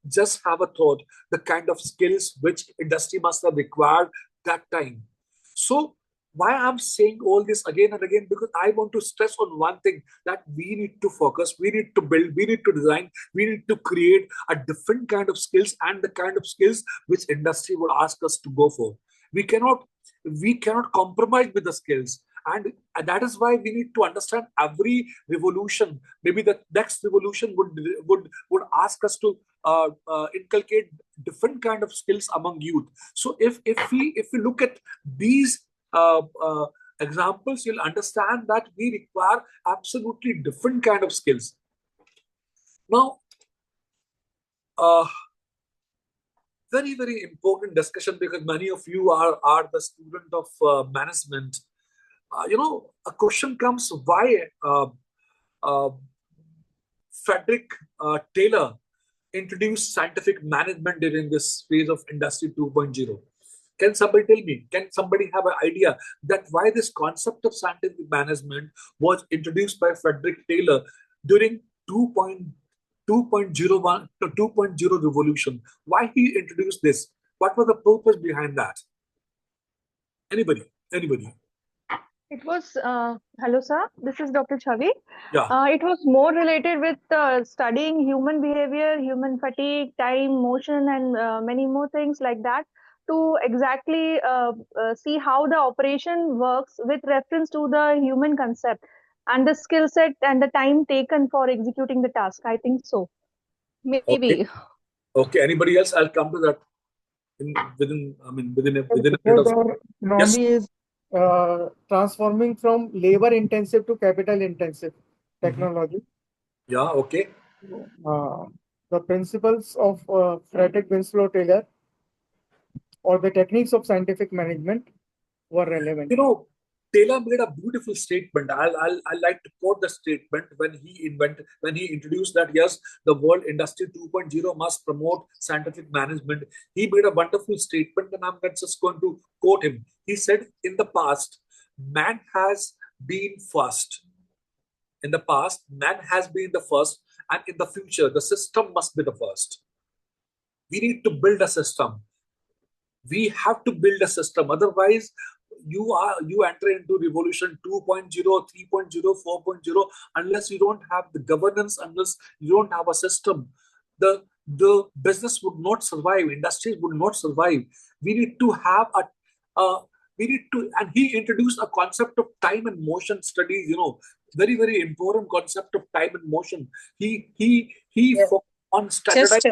just have a thought, the kind of skills which industry must have required that time. So why I'm saying all this again and again, because I want to stress on one thing, that we need to focus, we need to build, we need to design, we need to create a different kind of skills, and the kind of skills which industry would ask us to go for. We cannot compromise with the skills. And that is why we need to understand every revolution. Maybe the next revolution would ask us to inculcate different kind of skills among youth. So if we look at these examples, you'll understand that we require absolutely different kind of skills. Now, very, very important discussion, because many of you are the student of management. You know, a question comes, why Frederick Taylor introduced scientific management during this phase of Industry 2.0? Can somebody tell me? Can somebody have an idea that why this concept of scientific management was introduced by Frederick Taylor during 2.01 to 2.0 revolution? Why he introduced this? What was the purpose behind that? Anybody? It was, hello sir, this is Dr. Chavi. Yeah. It was more related with studying human behavior, human fatigue, time, motion, and many more things like that, to exactly see how the operation works with reference to the human concept. and the skill set and the time taken for executing the task. I think so. Maybe. Okay. Anybody else? I'll come to that within a minute Because of. our economy is transforming from labor intensive to capital intensive technology. Yeah. Okay. The principles of Frederick Winslow Taylor or the techniques of scientific management were relevant. Taylor made a beautiful statement. I like to quote the statement when he introduced that yes, the world industry 2.0 must promote scientific management. He made a wonderful statement, and I'm just going to quote him. He said, "In the past, man has been first. In the past, man has been the first, and in the future, the system must be the first. We need to build a system. We have to build a system. Otherwise, you enter into revolution 2.0, 3.0, 4.0 unless you don't have the governance, unless you don't have a system. The business would not survive. Industries would not survive. We need to have and he introduced a concept of time and motion studies. Very, very important concept of time and motion. He focused on standardized.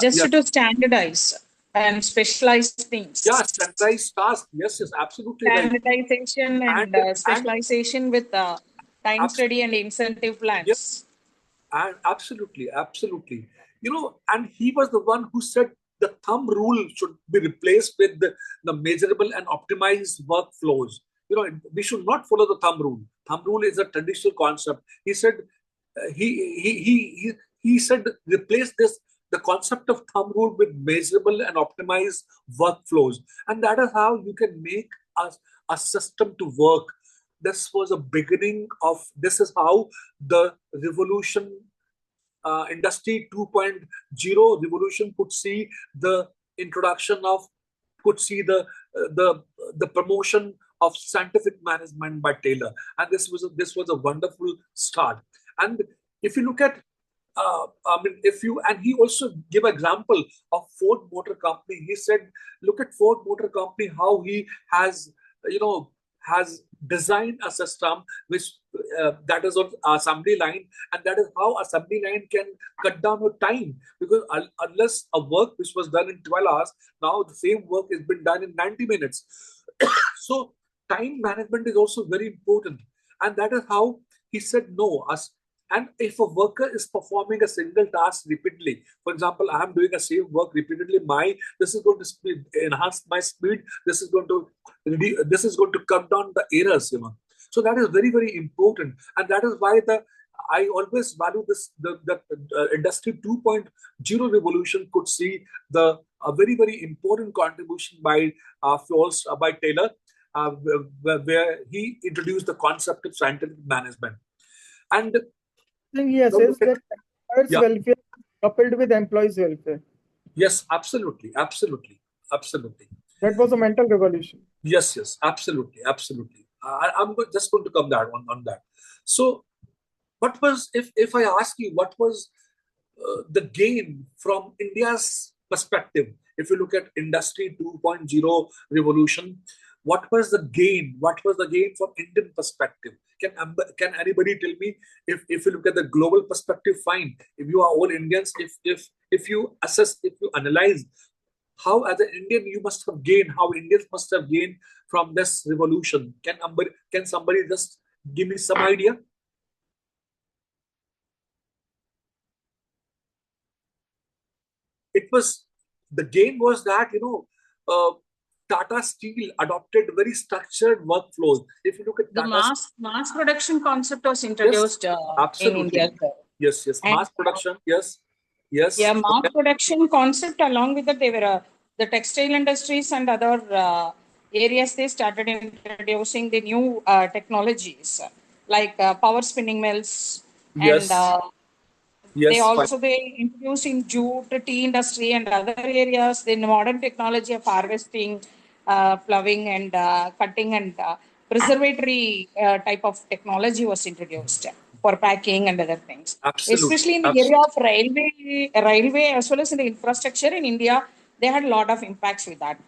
Just to standardize and specialize things. Yeah, standardized tasks. Yes, absolutely right. Standardization and specialization with time study and incentive plans. Yes, and absolutely. And he was the one who said the thumb rule should be replaced with the measurable and optimized workflows. We should not follow the thumb rule. Thumb rule is a traditional concept. He said he said replace the concept of thumb rule with measurable and optimized workflows. And that is how you can make a system to work. This was a beginning of, this is how the revolution, industry 2.0 revolution could see the introduction of, could see the promotion of scientific management by Taylor. And this was a wonderful start. And if you look at he also gave an example of Ford Motor Company. He said, look at Ford Motor Company, how he has designed a system which that is on assembly line, and that is how assembly line can cut down your time, because unless a work which was done in 12 hours, now the same work has been done in 90 minutes. So time management is also very important, and that is how he said no. And if a worker is performing a single task repeatedly, for example, I am doing a same work repeatedly, this is going to enhance my speed. This is going to cut down the errors. So that is very, very important, and that is why I always value this. The industry 2.0 revolution could see a very, very important contribution by Taylor, where he introduced the concept of scientific management. And thing he says that employers' welfare coupled with employees' welfare. Yes, absolutely. That was a mental revolution. Yes, absolutely. I'm just going to come on that. So, what was, if I ask you, what was the gain from India's perspective? If you look at industry 2.0 revolution, what was the gain? What was the gain from Indian perspective? Can anybody tell me? If you look at the global perspective, fine. If you are all Indians, if you assess, if you analyze how as an Indian you must have gained, how Indians must have gained from this revolution. Can somebody just give me some idea? The gain was that, Tata Steel adopted very structured workflows. If you look at the mass production concept was introduced in India. Yes. Mass production, yes. Yeah, mass production concept, along with that, they were the textile industries and other areas, they started introducing the new technologies like power spinning mills. Yes. And they introduced in jute, tea industry and other areas the modern technology of harvesting, ploughing and cutting and preservatory type of technology was introduced for packing and other things. Absolutely. Especially in the area of railway as well as in the infrastructure in India, they had a lot of impacts with that.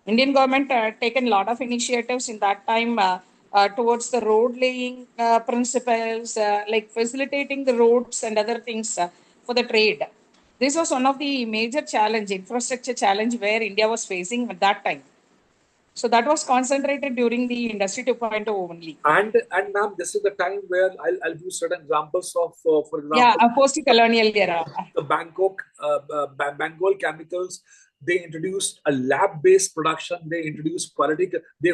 Indian government taken a lot of initiatives in that time. towards the road laying principles, like facilitating the roads and other things for the trade. This was one of the major challenge, infrastructure challenge where India was facing at that time. So that was concentrated during the Industry 2.0 only. And ma'am, this is the time where I'll give certain examples of, for example, yeah, post-colonial era. The Bengal chemicals. They introduced a lab-based production. They introduced quality. They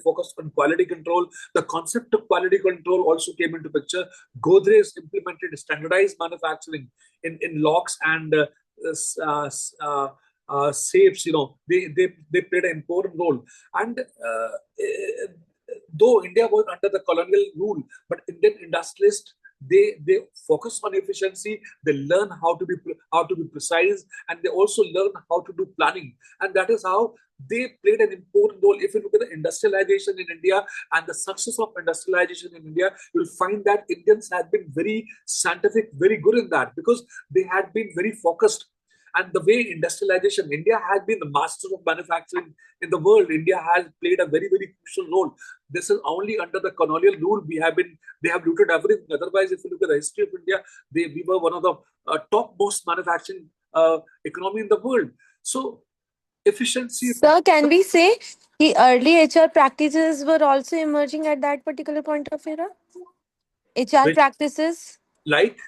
focused on quality control. The concept of quality control also came into picture. Godrej implemented standardized manufacturing in locks and safes. You know, they played an important role. And though India was under the colonial rule, but Indian industrialists, they focus on efficiency. They learn how to be precise, and they also learn how to do planning. And that is how they played an important role. If you look at the industrialization in India and the success of industrialization in India, you'll find that Indians have been very scientific, very good in that, because they had been very focused. And the way industrialization, India has been the master of manufacturing in the world. India has played a very, very crucial role. This is only under the colonial rule they have looted everything. Otherwise, if you look at the history of India, we were one of the topmost manufacturing economy in the world. So efficiency. Sir, can we say the early HR practices were also emerging at that particular point of era? HR practices? Like?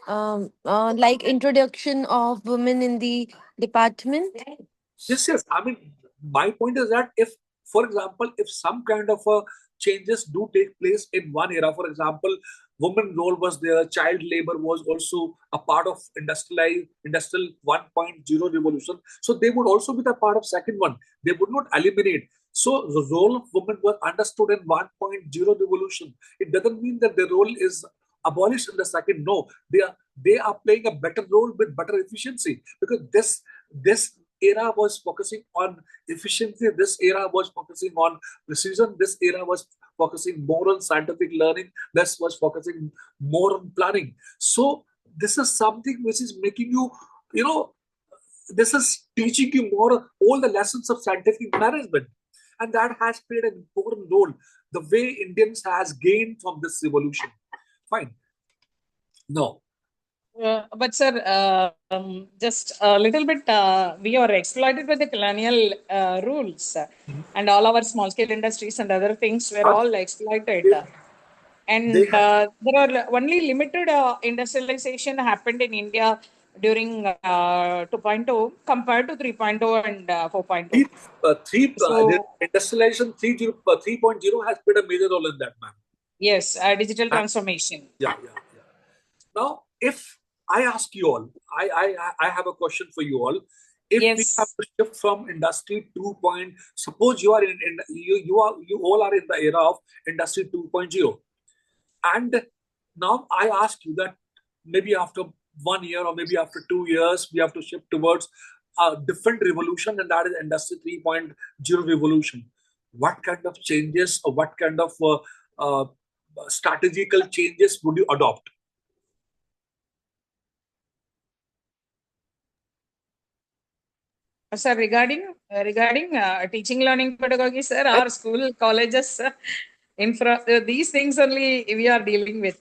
Like introduction of women in the department? Yes. I mean, my point is that if, for example, if some kind of changes do take place in one era, for example, women role was there, child labor was also a part of industrial 1.0 revolution. So they would also be the part of second one. They would not eliminate. So the role of women was understood in 1.0 revolution. It doesn't mean that their role is abolished in the second. No, they are playing a better role with better efficiency, because this era was focusing on efficiency. This era was focusing on precision. This era was focusing more on scientific learning. This was focusing more on planning. So this is something which is making you, this is teaching you more all the lessons of scientific management. And that has played an important role, the way Indians has gained from this revolution. Fine. No. But sir, just a little bit, we are exploited by the colonial rules, and all our small-scale industries and other things were all exploited. And there are only limited industrialization happened in India during 2.0 compared to 3.0 and 4.0. Industrialization 3.0 has played a major role in that, man. Yes, digital transformation. Yeah. Now, if I ask you all, I have a question for you all. If we have to shift from industry 2.0, suppose you all are in the era of industry 2.0, and now I ask you that maybe after 1 year or maybe after 2 years, we have to shift towards a different revolution, and that is industry 3.0 revolution. What kind of changes or what kind of strategical changes would you adopt? Sir, regarding teaching learning pedagogy, sir, our school, colleges, these things only we are dealing with.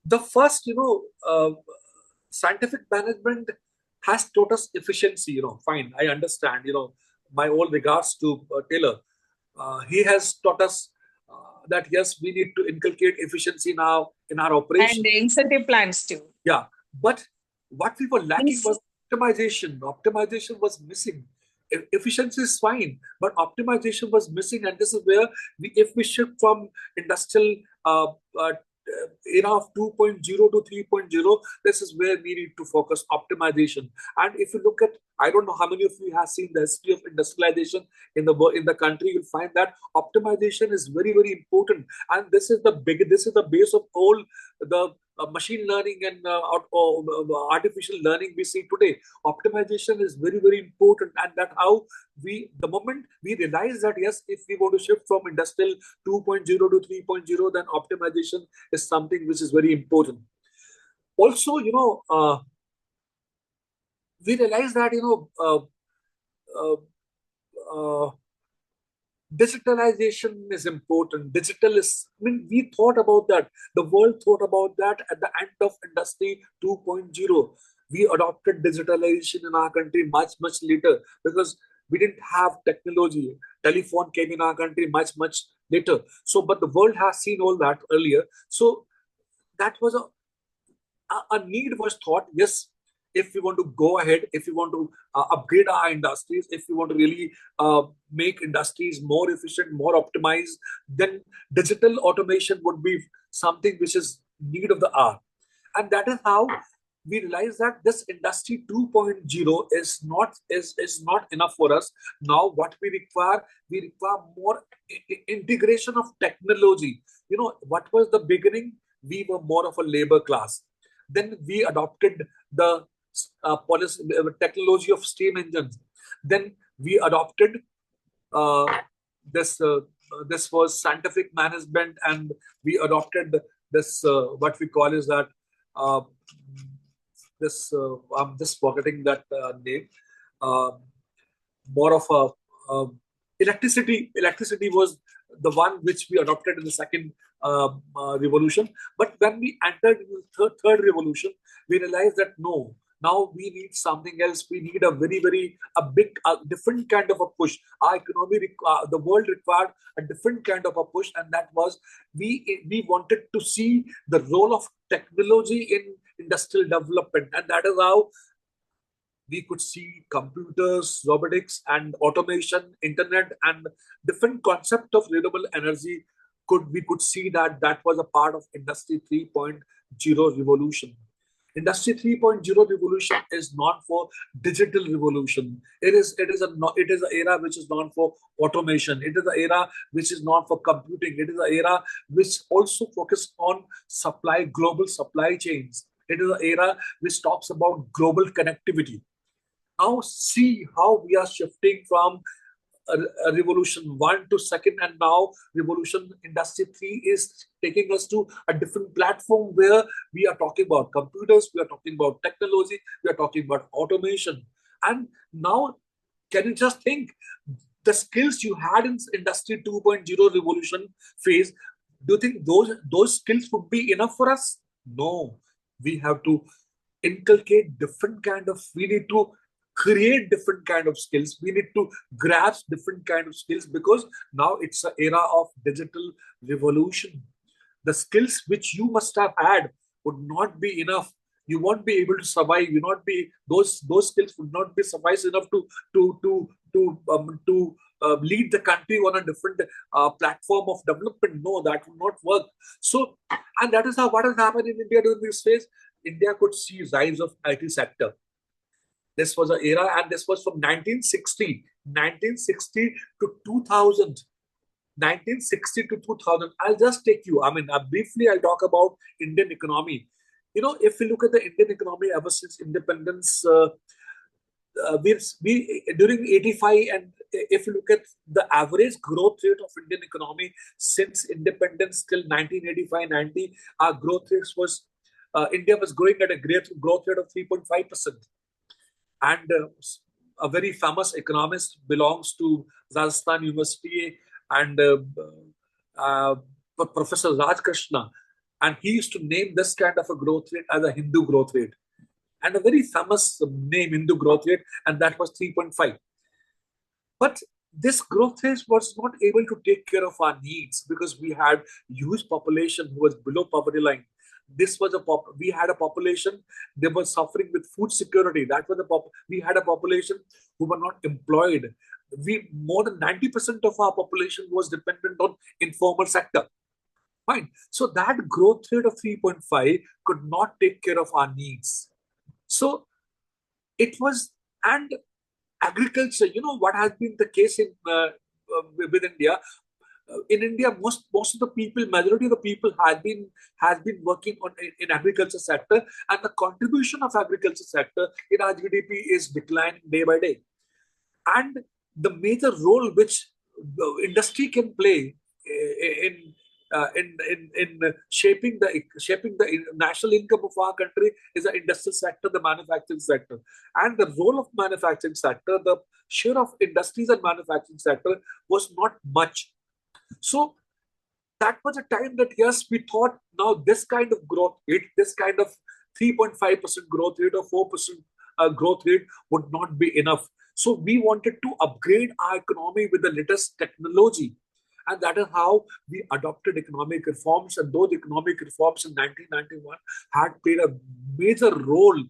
The first, scientific management has taught us efficiency. Fine, I understand. My all regards to Taylor. He has taught us that yes, we need to inculcate efficiency now in our operation. And incentive plans too. Yeah, but what we were lacking was optimization. Optimization was missing. Efficiency is fine, but optimization was missing, and this is where if we shift from industrial era of 2.0 to 3.0, this is where we need to focus optimization. And if you look at, I don't know how many of you have seen the history of industrialization in the country, you'll find that optimization is very, very important. And this is the base of all the machine learning and artificial learning we see today. Optimization is very, very important, and that how the moment we realize that yes, if we want to shift from industrial 2.0 to 3.0, then optimization is something which is very important. Also, we realize that Digitalization is important. Digital is, I mean, we thought about that. The world thought about that at the end of Industry 2.0. We adopted digitalization in our country much, much later because we didn't have technology. Telephone came in our country much, much later. So, but the world has seen all that earlier. So that was a need was thought. Yes, if we want to go ahead, if we want to upgrade our industries, if we want to really make industries more efficient, more optimized, then digital automation would be something which is need of the hour. And that is how we realize that this Industry 2.0 is not enough for us. Now what we require more integration of technology. You know, what was the beginning? We were more of a labor class. Then we adopted the policy, technology of steam engines. Then we adopted this was scientific management, and we adopted this what we call is that I'm just forgetting that name. More of a electricity. Electricity was the one which we adopted in the second revolution. But when we entered the third revolution, we realized that no, now we need something else. We need a different kind of a push. Our economy, the world required a different kind of a push, and that was we wanted to see the role of technology in industrial development, and that is how we could see computers, robotics, and automation, internet, and different concept of renewable energy. We could see that was a part of Industry 3.0 revolution. Industry 3.0 revolution is not for digital revolution. It is an era which is known for automation. It is an era which is known for computing. It is an era which also focuses on global supply chains. It is an era which talks about global connectivity. Now see how we are shifting from a revolution 1 to second, and now revolution Industry 3 is taking us to a different platform where we are talking about computers, we are talking about technology, we are talking about automation. And now, can you just think the skills you had in Industry 2.0 revolution phase? Do you think those skills would be enough for us? No, we have to inculcate different kind of. We need to create different kind of skills. We need to grasp different kind of skills, because now it's an era of digital revolution. The skills which you must have had would not be enough. You won't be able to survive. You not be those skills would not be suffice enough to lead the country on a different platform of development. No, that will not work. So, and that is what has happened in India during this phase. India could see rise of IT sector. This was an era, and this was from 1960 to 2000. 1960 to 2000. I'll just take you. I mean, briefly, I'll talk about Indian economy. You know, if we look at the Indian economy ever since independence, we during 85, and if you look at the average growth rate of Indian economy since independence till 1985-90, our growth rate was India was growing at a great growth rate of 3.5%. And a very famous economist belongs to Rajasthan University, and Professor Raj Krishna, and he used to name this kind of a growth rate as a Hindu growth rate, and a very famous name, Hindu growth rate, and that was 3.5. But this growth rate was not able to take care of our needs, because we had huge population who was below poverty line. This was we had a population, they were suffering with food security. That was we had a population who were not employed. More than 90% of our population was dependent on informal sector. Fine. So that growth rate of 3.5 could not take care of our needs. So it was, and agriculture, you know what has been the case in with India. In India, most of the people, majority of the people has been working in agriculture sector, and the contribution of agriculture sector in our GDP is declining day by day. And the major role which the industry can play in in shaping the national income of our country is the industrial sector, the manufacturing sector, and the role of manufacturing sector, the share of industries and manufacturing sector was not much. So that was a time that, yes, we thought now this kind of growth rate, this kind of 3.5% growth rate or 4% growth rate would not be enough. So we wanted to upgrade our economy with the latest technology. And that is how we adopted economic reforms. And those economic reforms in 1991 had played a major role.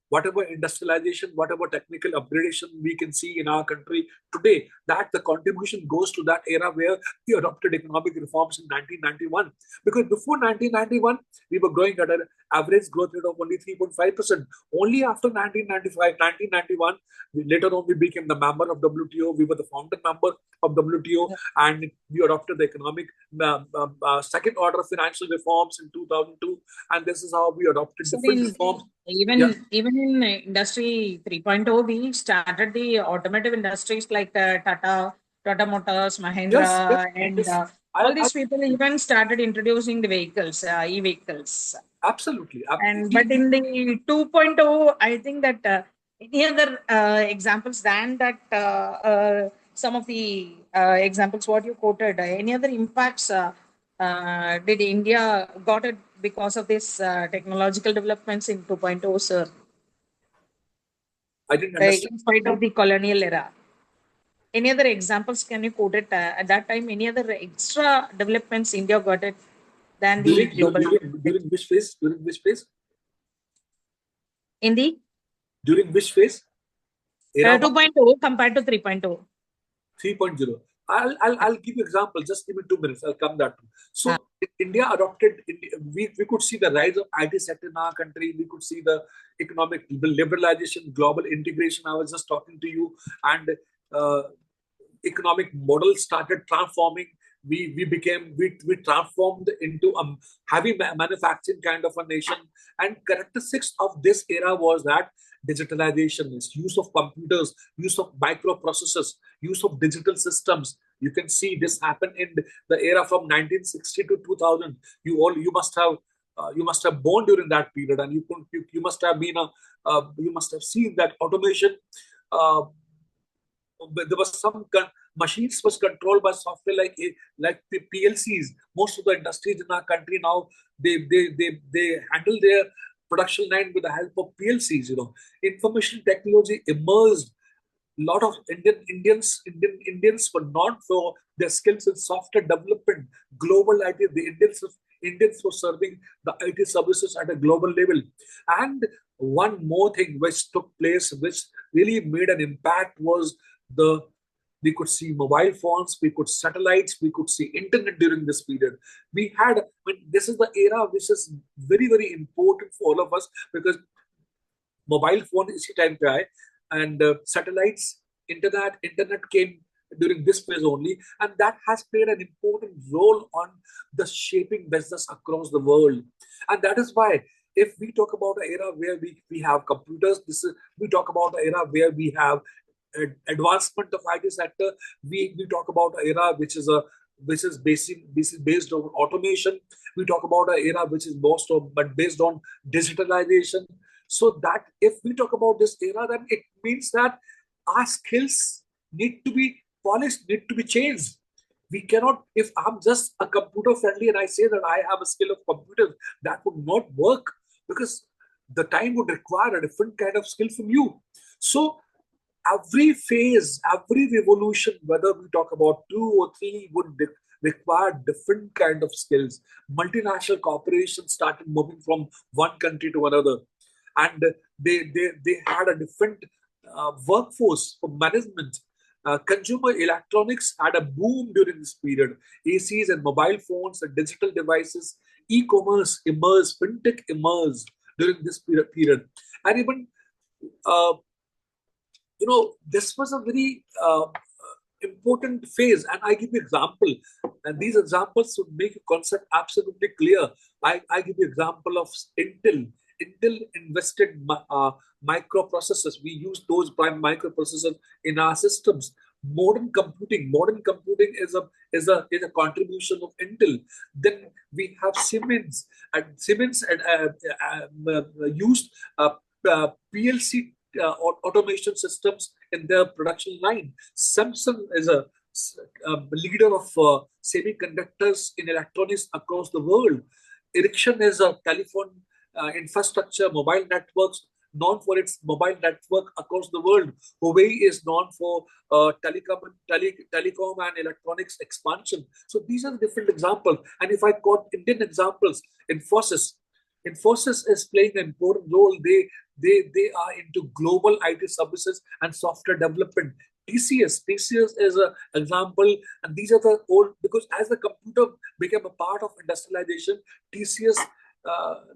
Whatever industrialization, whatever technical upgradation we can see in our country today, that the contribution goes to that era where we adopted economic reforms in 1991. Because before 1991, we were growing at an average growth rate of only 3.5%. Only after 1991, later on we became the member of WTO. We were the founder member of WTO, and we adopted the economic second order financial reforms in 2002. And this is how we adopted different reforms. Even in industry 3.0, we started the automotive industries like Tata Motors, Mahindra, and all these people even started introducing the vehicles, e-vehicles. Absolutely. But in the 2.0, I think that any other examples than that, some of the examples what you quoted, any other impacts did India got it because of this technological developments in 2.0, sir? I didn't understand. In spite of the colonial era. Any other examples can you quote it at that time? Any other extra developments India got it than the global? During which phase? During which phase? In the? During which phase? 2.0 compared to 3.0. 3.0. I'll give you example. Just give me 2 minutes. I'll come that. So India adopted. We could see the rise of IT sector in our country. We could see the economic liberalization, global integration. I was just talking to you, and economic model started transforming. We transformed into a heavy manufacturing kind of a nation. And characteristics of this era was that digitalization is use of computers, use of microprocessors, use of digital systems. You can see this happen in the era from 1960 to 2000. You must have born during that period, and you must have been you must have seen that automation. There was some machines was controlled by software like PLCs. Most of the industries in our country now they handle their production line with the help of PLCs. Information technology emerged. A lot of Indians were known for their skills in software development, global IT. The Indians were serving the IT services at a global level. And one more thing which took place, which really made an impact, was we could see mobile phones, we could satellites, we could see internet during this period. This is the era which is very, very important for all of us, because mobile phone is the time guy, and satellites, internet came during this phase only, and that has played an important role on the shaping business across the world. And that is why, if we talk about an era where we have computers, we talk about an era where we have advancement of IT sector. We talk about an era which is based on automation. We talk about an era which is based on digitalization. So that if we talk about this era, then it means that our skills need to be polished, need to be changed. We cannot, if I'm just a computer friendly and I say that I have a skill of computers, that would not work, because the time would require a different kind of skill from you. So every phase, every revolution, whether we talk about 2 or 3, would require different kind of skills. Multinational corporations started moving from one country to another, and they had a different workforce for management. Consumer electronics had a boom during this period. ACs and mobile phones and digital devices, e-commerce emerged, fintech emerged during this period. And even this was a very important phase. And I give you example, and these examples would make a concept absolutely clear. I give you example of Intel. Intel invested microprocessors. We use those prime microprocessors in our systems. Modern computing is a contribution of Intel. Then we have Siemens, and Siemens used PLC automation systems in their production line. Samsung is a leader of semiconductors in electronics across the world. Ericsson is a telephone infrastructure, mobile networks, known for its mobile network across the world. Huawei is known for telecom and electronics expansion. So these are the different examples. And if I quote Indian examples, Infosys is playing an important role. They are into global IT services and software development. TCS is an example, and these are the old, because as the computer became a part of industrialization, TCS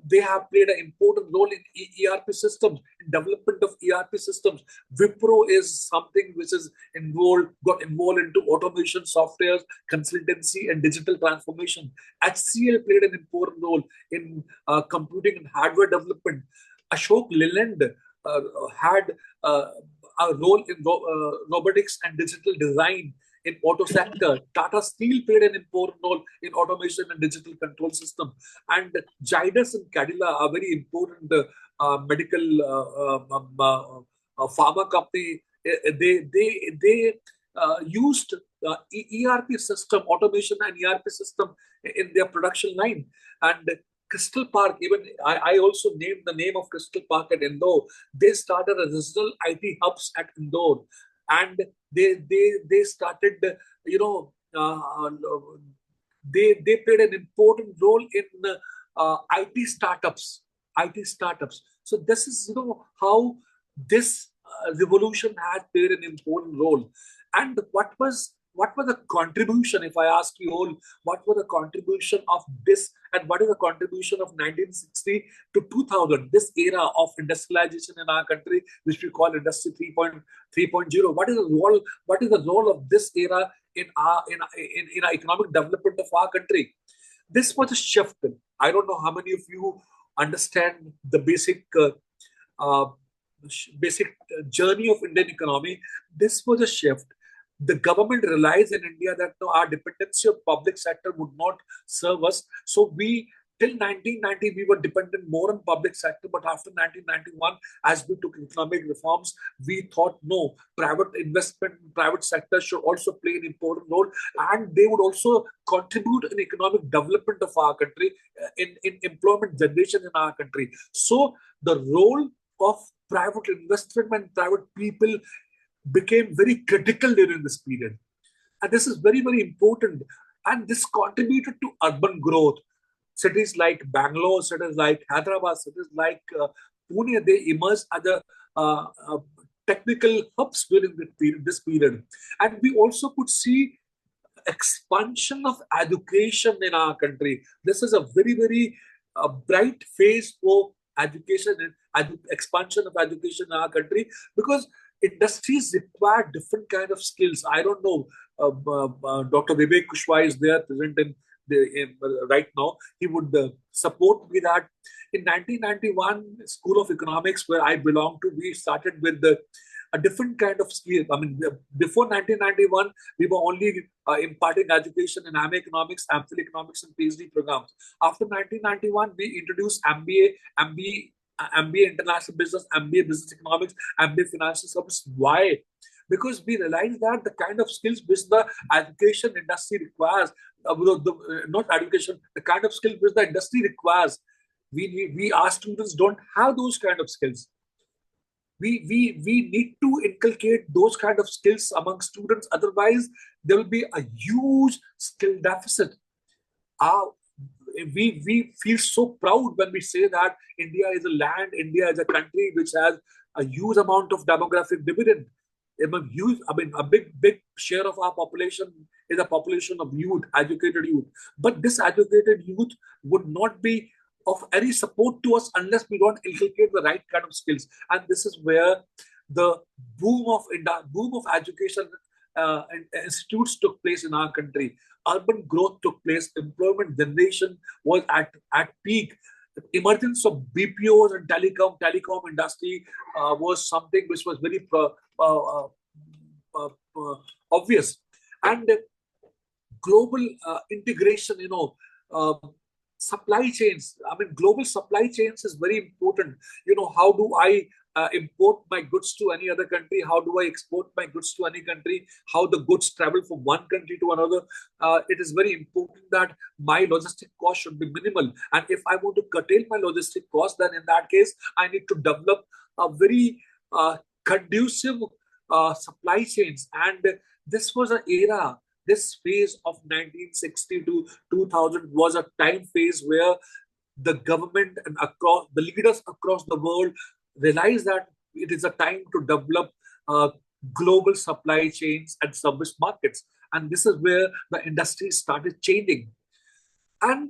they have played an important role in ERP systems, in development of ERP systems. Wipro is something which is got involved into automation, software, consultancy, and digital transformation. HCL played an important role in computing and hardware development. Ashok Leyland had a role in robotics and digital design in auto sector. Tata Steel played an important role in automation and digital control system. And Zydus and Cadila are very important medical pharma company. They used ERP system, automation and ERP system in their production line. And Crystal Park, even I also named the name of Crystal Park at Indore. They started a regional IT hubs at Indore, and they started, they played an important role in IT startups. So this is how this revolution has played an important role. And what was the contribution, if I ask you all, what was the contribution of this, and what is the contribution of 1960 to 2000, this era of industrialization in our country, which we call Industry 3.0? What is the role of this era in our economic development of our country? This was a shift. I don't know how many of you understand the basic journey of Indian economy. This was a shift. The government realized in India that our dependency of public sector would not serve us. So till 1990, we were dependent more on public sector. But after 1991, as we took economic reforms, we thought, no, private investment, private sector should also play an important role. And they would also contribute in economic development of our country, in employment generation in our country. So the role of private investment and private people became very critical during this period. And this is very, very important. And this contributed to urban growth. Cities like Bangalore, cities like Hyderabad, cities like Pune, they emerged as technical hubs during this period. And we also could see expansion of education in our country. This is a very, very bright phase for education and expansion of education in our country, because industries require different kind of skills. I don't know, Dr. Vivek Kushwaha is there present right now. He would support me that in 1991, School of Economics, where I belong to, we started with a different kind of skill. I mean, before 1991, we were only imparting education in MA Economics, MPhil Economics, and PhD programs. After 1991, we introduced MBA International Business, MBA Business Economics, MBA Financial Services. Why? Because we realized that the kind of skills which the education industry requires, not education, the kind of skills which the industry requires, our students don't have those kind of skills. We need to inculcate those kind of skills among students. Otherwise, there will be a huge skill deficit. We feel so proud when we say that India is a land, India is a country which has a huge amount of demographic dividend. A big share of our population is a population of youth, educated youth. But this educated youth would not be of any support to us unless we don't inculcate the right kind of skills. And this is where the boom of education institutes took place in our country. Urban growth took place. Employment generation was at peak. The emergence of BPOs and telecom industry was something which was very obvious. And global integration, supply chains. I mean, global supply chains is very important. How do I import my goods to any other country? How do I export my goods to any country? How the goods travel from one country to another? It is very important that my logistic cost should be minimal. And if I want to curtail my logistic cost, then in that case, I need to develop a very conducive supply chains. And this was an era. This phase of 1960 to 2000 was a time phase where the government and the leaders across the world realized that it is a time to develop global supply chains and service markets. And this is where the industry started changing. And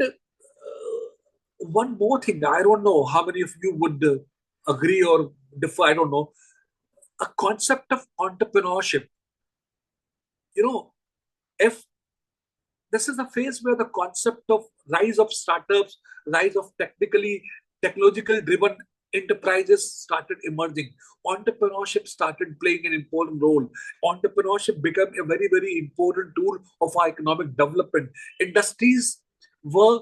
one more thing, I don't know how many of you would agree or differ, I don't know. A concept of entrepreneurship. If this is a phase where the concept of rise of startups, rise of technological driven enterprises started emerging. Entrepreneurship started playing an important role. Entrepreneurship became a very, very important tool of our economic development. Industries were,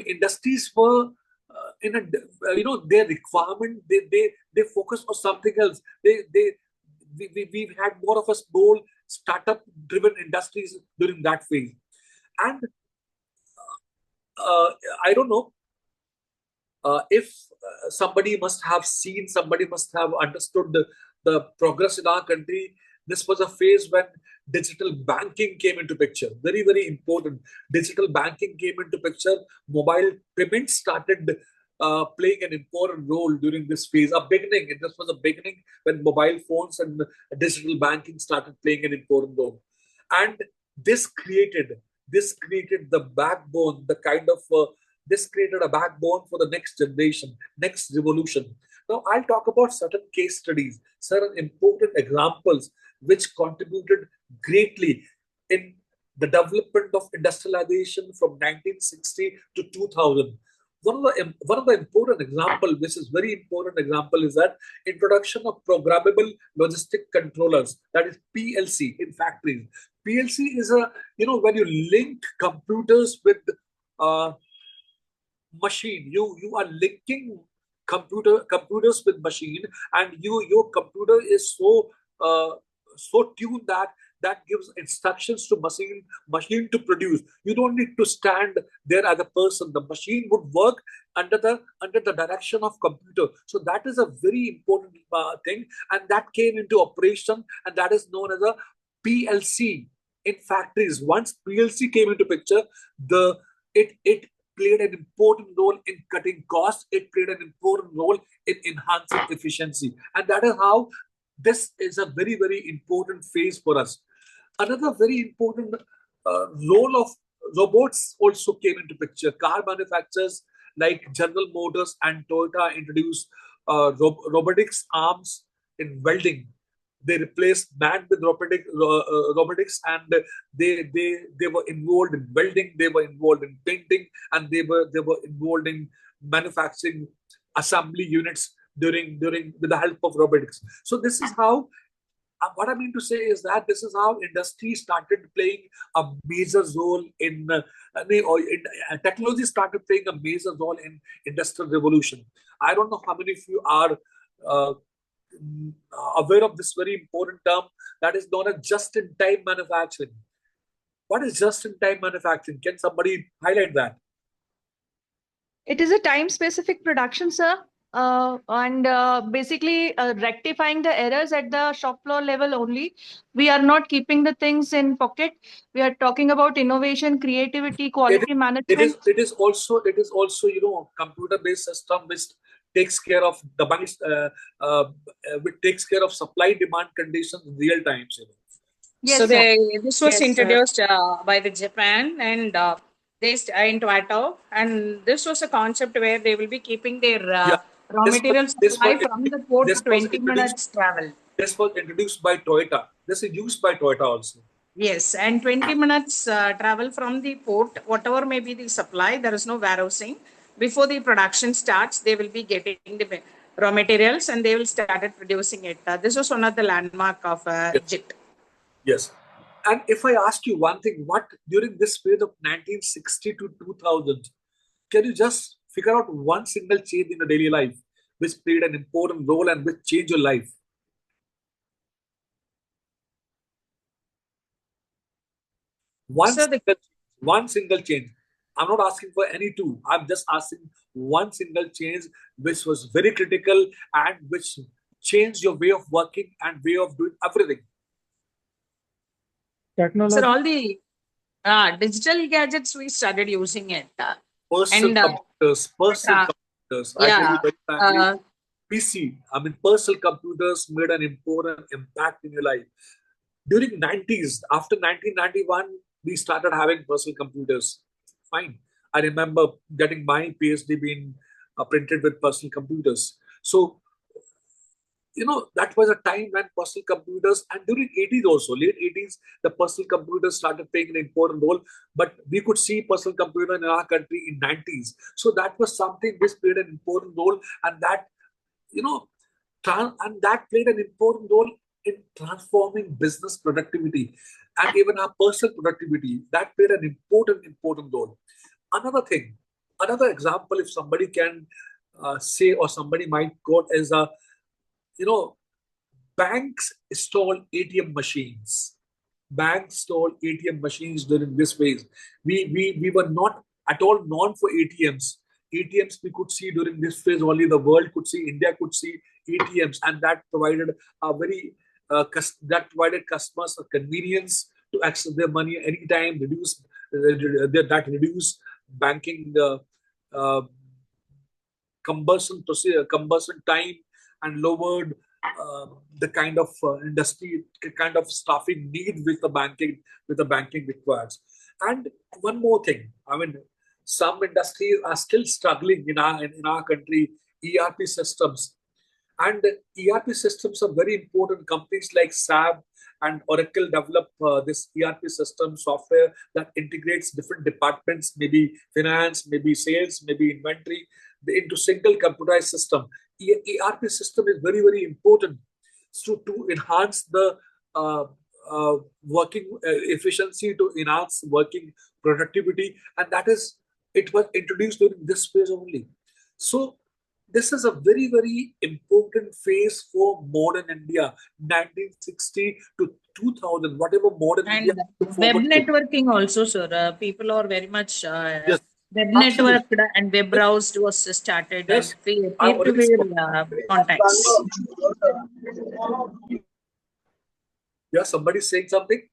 industries were in a, their requirement. They focus on something else. We've had more of a small startup-driven industries during that phase. And I don't know if somebody must have understood the progress in our country. This was a phase when digital banking came into picture. Very, very important. Digital banking came into picture. Mobile payments started playing an important role during this phase. This was a beginning when mobile phones and digital banking started playing an important role. And this created the backbone, this created a backbone for the next generation, next revolution. Now, I'll talk about certain case studies, certain important examples which contributed greatly in the development of industrialization from 1960 to 2000. One of the important example, which is very important example, is that introduction of programmable logistic controllers, that is PLC, in factories. PLC is when you link computers with machine, you are linking computers with machine, and your computer is so tuned that gives instructions to machine to produce. You don't need to stand there as a person. The machine would work under the direction of computer. So that is a very important thing, and that came into operation, and that is known as a PLC in factories. Once PLC came into picture, it played an important role in cutting costs. It played an important role in enhancing efficiency, and that is how this is a very, very important phase for us. Another very important role of robots also came into picture. Car manufacturers like General Motors and Toyota introduced robotics arms in welding. They replaced man with robotics, and they were involved in welding. They were involved in painting, and they were involved in manufacturing assembly units with the help of robotics. So this is how. What I mean to say is that this is how industry started playing a major role technology started playing a major role in industrial revolution. I don't know how many of you are aware of this very important term that is known as just-in-time manufacturing. What is just-in-time manufacturing? Can somebody highlight that? It is a time-specific production, sir. And basically rectifying the errors at the shop floor level only. We are not keeping the things in pocket. We are talking about innovation, creativity, quality management. It is also computer-based system which takes care of which takes care of supply demand conditions in real time. Yes, so this was introduced by the Japan and based in Toyota, and this was a concept where they will be keeping their raw materials supply from the port to 20 minutes travel. This was introduced by Toyota. This is used by Toyota also. Yes, and 20 minutes travel from the port, whatever may be the supply, there is no warehousing. Before the production starts, they will be getting the raw materials and they will start producing it. This was one of the landmark of JIT. Yes. And if I ask you one thing, what during this period of 1960 to 2000, can you just figure out one single change in your daily life which played an important role and which changed your life? So One single change. I'm not asking for any two. I'm just asking one single change which was very critical and which changed your way of working and way of doing everything. Technology. sir, all the digital gadgets we started using it. Personal computers. I tell you very frankly, PC, I mean, personal computers made an important impact in your life. During 90s, after 1991, we started having personal computers. Fine. I remember getting my PhD being printed with personal computers. So, that was a time when personal computers, and during 80s also, late 80s, the personal computers started playing an important role. But we could see personal computer in our country in 90s. So that was something which played an important role, and that, and that played an important role in transforming business productivity and even our personal productivity. That played an important role. Another example, if somebody can say, or somebody might quote, is banks stole ATM machines. Banks stole ATM machines during this phase. We were not at all known for ATMs. ATMs we could see during this phase only. The world could see, India could see ATMs, and that provided a very that provided customers a convenience to access their money anytime. That reduced banking uh, conversion time, and lowered the kind of industry, kind of staffing need with the banking requires. And one more thing, I mean, some industries are still struggling in our country. ERP systems, and ERP systems are very important. Companies like SAP and Oracle develop this ERP system software that integrates different departments, maybe finance, maybe sales, maybe inventory, into single computerized system. ERP system is very, very important to enhance the working efficiency, to enhance working productivity, and it was introduced during this phase only. So this is a very, very important phase for modern India, 1960 to 2000, whatever modern and India. web networking also, sir. People are very much Yes, web absolutely. networked and web browsed was started, Yes, and I already peer-to-peer contacts. Yeah, somebody's saying something.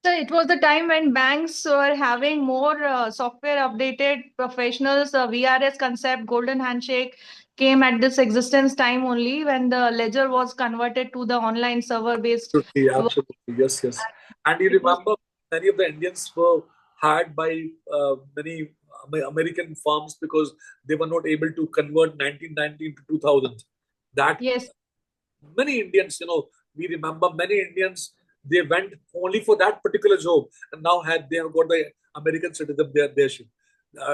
So it was the time when banks were having more software updated professionals. VRS concept, golden handshake came at this existence time only when the ledger was converted to the online server based. Absolutely. Yes. And you remember many of the Indians were hired by many American firms because they were not able to convert 1919 to 2000. That Yes. Many Indians, we remember many Indians, they went only for that particular job, and now they have got the American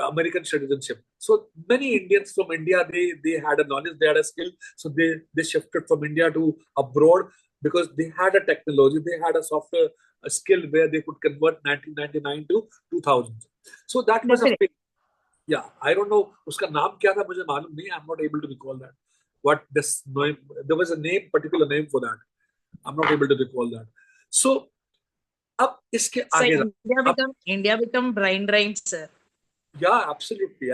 American citizenship. So many Indians from India, they had a knowledge, they had a skill, so they shifted from India to abroad because they had a technology, they had a software, a skill where they could convert 1999 to 2000. So that was a phase. Yeah, I don't know उसका नाम क्या था, मुझे मालूम नहीं. I'm not able to recall that. What this name? There was a particular name for that. I'm not able to recall that. So, अब इसके So आगे India become brain drained, sir. Yeah, absolutely.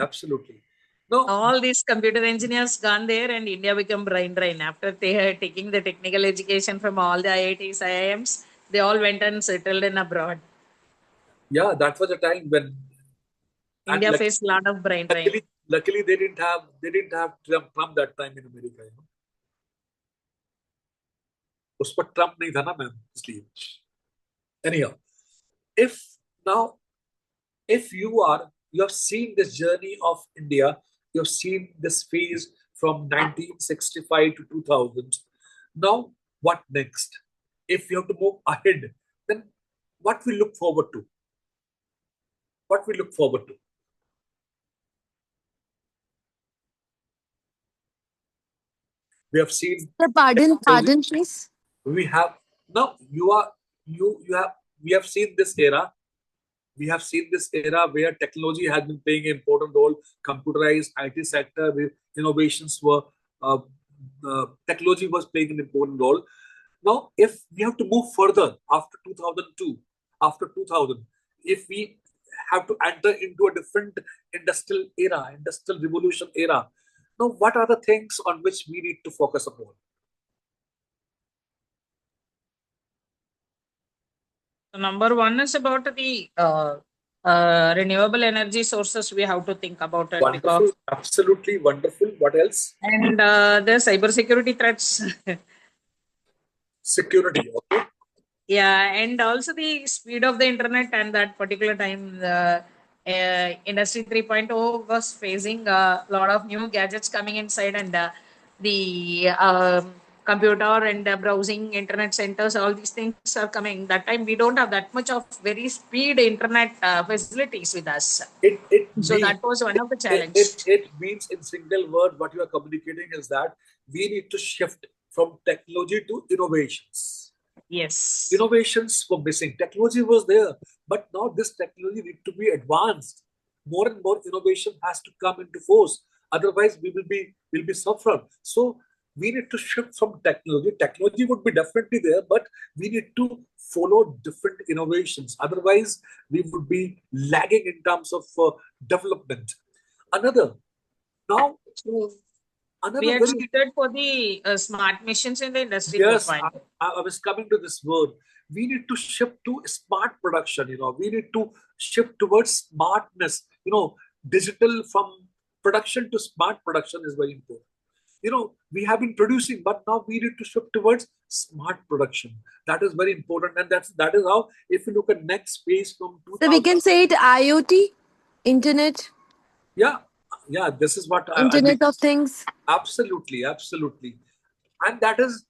No, all these computer engineers gone there, and India become brain drain after they are taking the technical education from all the IITs, IIMs. They all went and settled in abroad. Yeah, that was a time when India faced a lot of brain drain. Luckily, they didn't have Trump that time in America. उस पर Trump नहीं था ना ma'am, इसलिए. Anyhow, if you have seen this journey of India, you have seen this phase from 1965 to 2000. Now, what next? If you have to move ahead, then what we look forward to? What we look forward to? We have seen. Pardon, please. We have now we have seen this era. We have seen this era where technology has been playing an important role. Computerized IT sector, innovations were technology was playing an important role. Now, if we have to move further after 2002, after 2000, if we have to enter into a different industrial era, industrial revolution era, now what are the things on which we need to focus upon? Number one is about the renewable energy sources. We have to think about it. Wonderful, Because, absolutely wonderful. What else? and the cybersecurity threats. Security. Okay. Yeah, and also the speed of the internet, and that particular time the industry 3.0 was facing a lot of new gadgets coming inside, and the computer and browsing internet centers, all these things are coming. That time we don't have that much of very speed internet facilities with us. So that was one of the challenges. It means in single word, what you are communicating is that we need to shift from technology to innovations. Yes. Innovations were missing. Technology was there, but now this technology needs to be advanced. More and more innovation has to come into force. Otherwise, we will be suffering. So we need to shift from technology. Technology would be definitely there, but we need to follow different innovations. Otherwise, we would be lagging in terms of development. Another now. We had stated for the smart missions in the industry. Yes, I was coming to this word. We need to shift to smart production. We need to shift towards smartness. Digital from production to smart production is very important. We have been producing, but now we need to shift towards smart production. That is very important, and that is how, if you look at next phase from 2000. So we can say it IoT, internet. Yeah, this is what Internet of Things. Absolutely. And that is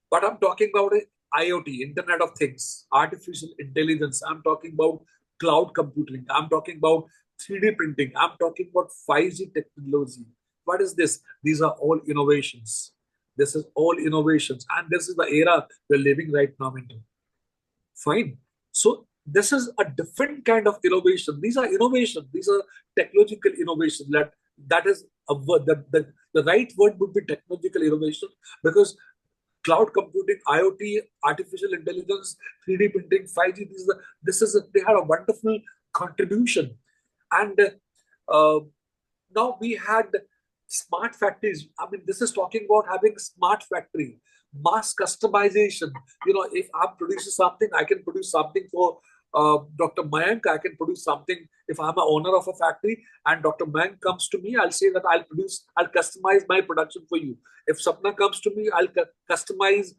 what I'm talking about, is IoT, Internet of Things, artificial intelligence. I'm talking about cloud computing. I'm talking about 3D printing. I'm talking about 5G technology. What is this? These are all innovations. This is all innovations. And this is the era we're living right now into. Fine. So this is a different kind of innovation. These are innovations. These are technological innovations. That is a word. The right word would be technological innovation, because cloud computing, IoT, artificial intelligence, 3D printing, 5G. They had a wonderful contribution, and now we had smart factories. I mean, this is talking about having smart factory, mass customization. If I'm producing something, I can produce something for Dr. Mayank. I can produce something. If I'm an owner of a factory and Dr. Mayank comes to me, I'll say that I'll customize my production for you. If Sapna comes to me, I'll customize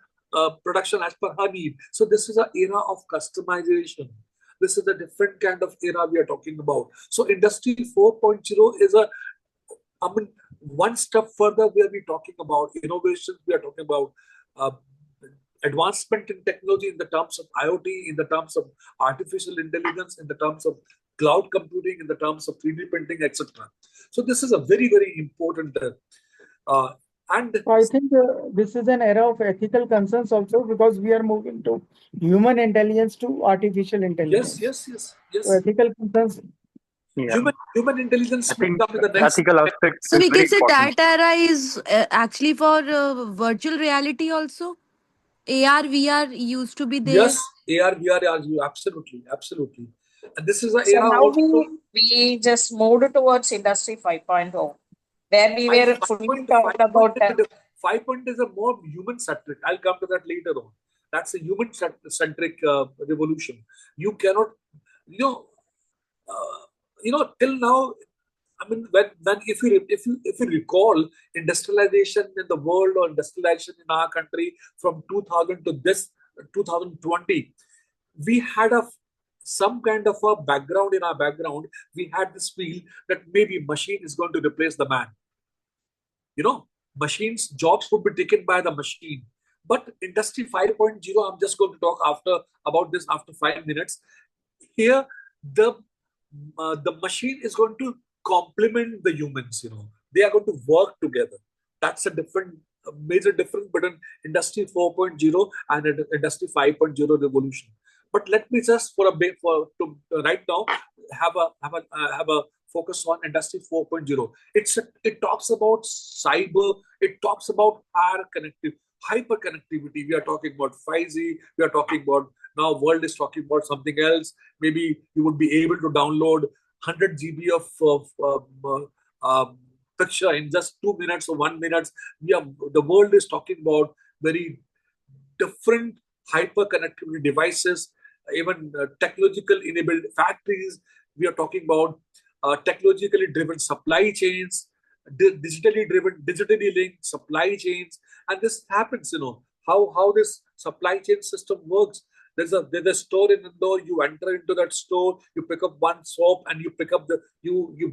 production as per her need. So this is an era of customization. This is a different kind of era we are talking about. So Industry 4.0 is one step further, where we're talking about innovations. We are talking about advancement in technology in the terms of IoT, in the terms of artificial intelligence, in the terms of cloud computing, in the terms of 3D printing, etc. So this is a very, very important. And I think this is an era of ethical concerns also, because we are moving to human intelligence to artificial intelligence. Yes. So ethical concerns. Yeah. Human intelligence will come in the next ethical aspect. So we can say that era is actually for virtual reality also. AR, VR used to be there. Yes, AR, VR, absolutely. And this is an So era now also. we just moved towards Industry 5.0, where we were fully talked about. 5.0 is a more human-centric. I'll come to that later on. That's a human-centric revolution. You cannot, till now. I mean, if you recall industrialization in the world, or industrialization in our country from 2000 to this 2020, we had some kind of a background in our background. We had this feel that maybe machine is going to replace the man. Machines, jobs would be taken by the machine. But Industry 5.0, I'm just going to talk about this after 5 minutes. Here, the machine is going to complement the humans. They are going to work together. That's a different major difference between Industry 4.0 and Industry 5.0 revolution. But let me just right now have a focus on Industry 4.0. It talks about cyber. It talks about hyper connectivity. We are talking about 5G. We are talking about now world is talking about something else. Maybe you would be able to download 100 GB of picture in just 2 minutes or 1 minute. The world is talking about very different hyper connectivity devices, even technological enabled factories. We are talking about technologically driven supply chains, digitally linked supply chains, and this happens. How this supply chain system works. There's a store in Indore. You enter into that store, you pick up one soap, and you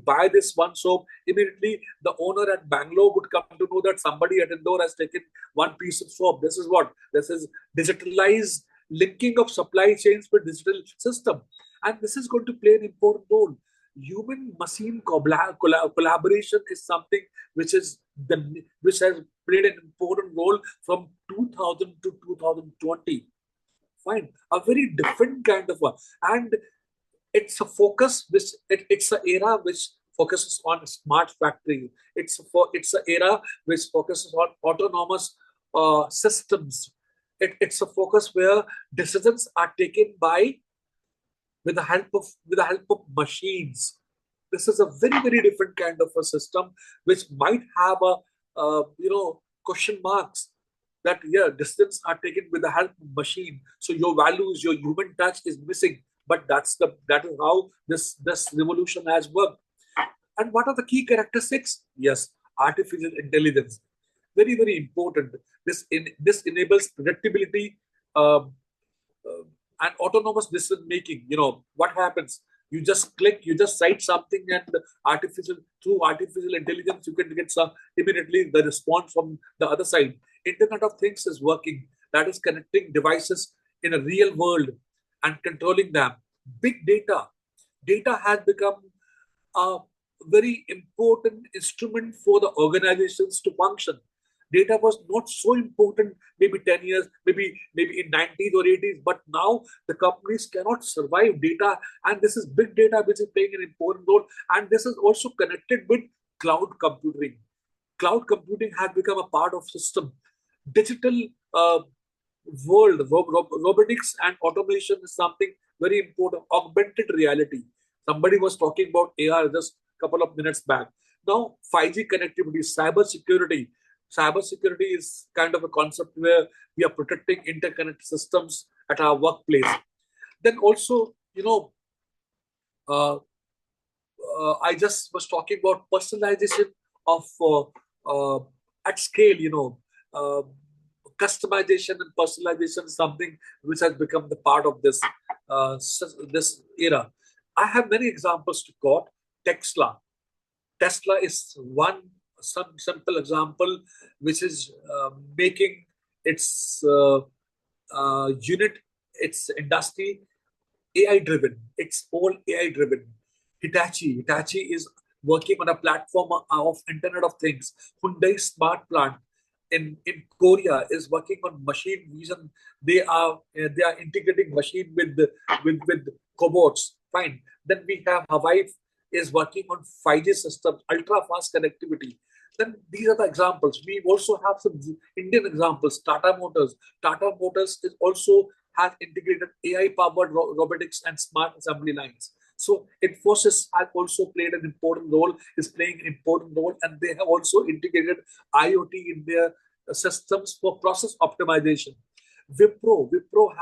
buy this one soap. Immediately, the owner at Bangalore would come to know that somebody at Indore has taken one piece of soap. This is digitalized linking of supply chains with digital system, and this is going to play an important role. Human-machine collaboration is something which has played an important role from 2000 to 2020. Fine, a very different kind of one, and it's a focus it's an era which focuses on smart factory. It's an era which focuses on autonomous systems. It's a focus where decisions are taken with the help of machines. This is a very, very different kind of a system which might have question marks that decisions are taken with the help of machine. So your values, your human touch is missing. But that is how this revolution has worked. And what are the key characteristics? Yes, artificial intelligence, very, very important. This enables predictability and autonomous decision making. What happens? You just click, you just cite something, and through artificial intelligence, you can get immediately the response from the other side. Internet of Things is working. That is connecting devices in a real world and controlling them. Big data. Data has become a very important instrument for the organizations to function. Data was not so important maybe 10 years, maybe in 90s or 80s, but now the companies cannot survive data, and this is big data which is playing an important role, and this is also connected with cloud computing. Cloud computing has become a part of system. Digital world, robotics and automation is something very important. Augmented reality. Somebody was talking about AR just a couple of minutes back. Now, 5G connectivity, cyber security. Cyber security is kind of a concept where we are protecting interconnected systems at our workplace. Then also, I just was talking about personalization of at scale. Customization and personalization is something which has become the part of this era. I have many examples to quote. Tesla is some simple example which is making its its industry AI driven. It's all AI driven. Hitachi is working on a platform of Internet of Things. Hyundai Smart Plant in Korea is working on machine vision. They are integrating machine with cobots. Fine. Then we have Hawaii is working on 5G systems, ultra fast connectivity. Then these are the examples. We also have some Indian examples. Tata Motors is also has integrated AI powered robotics and smart assembly lines. So Infosys has also played an important role, is playing an important role, and they have also integrated IoT in their systems for process optimization. Wipro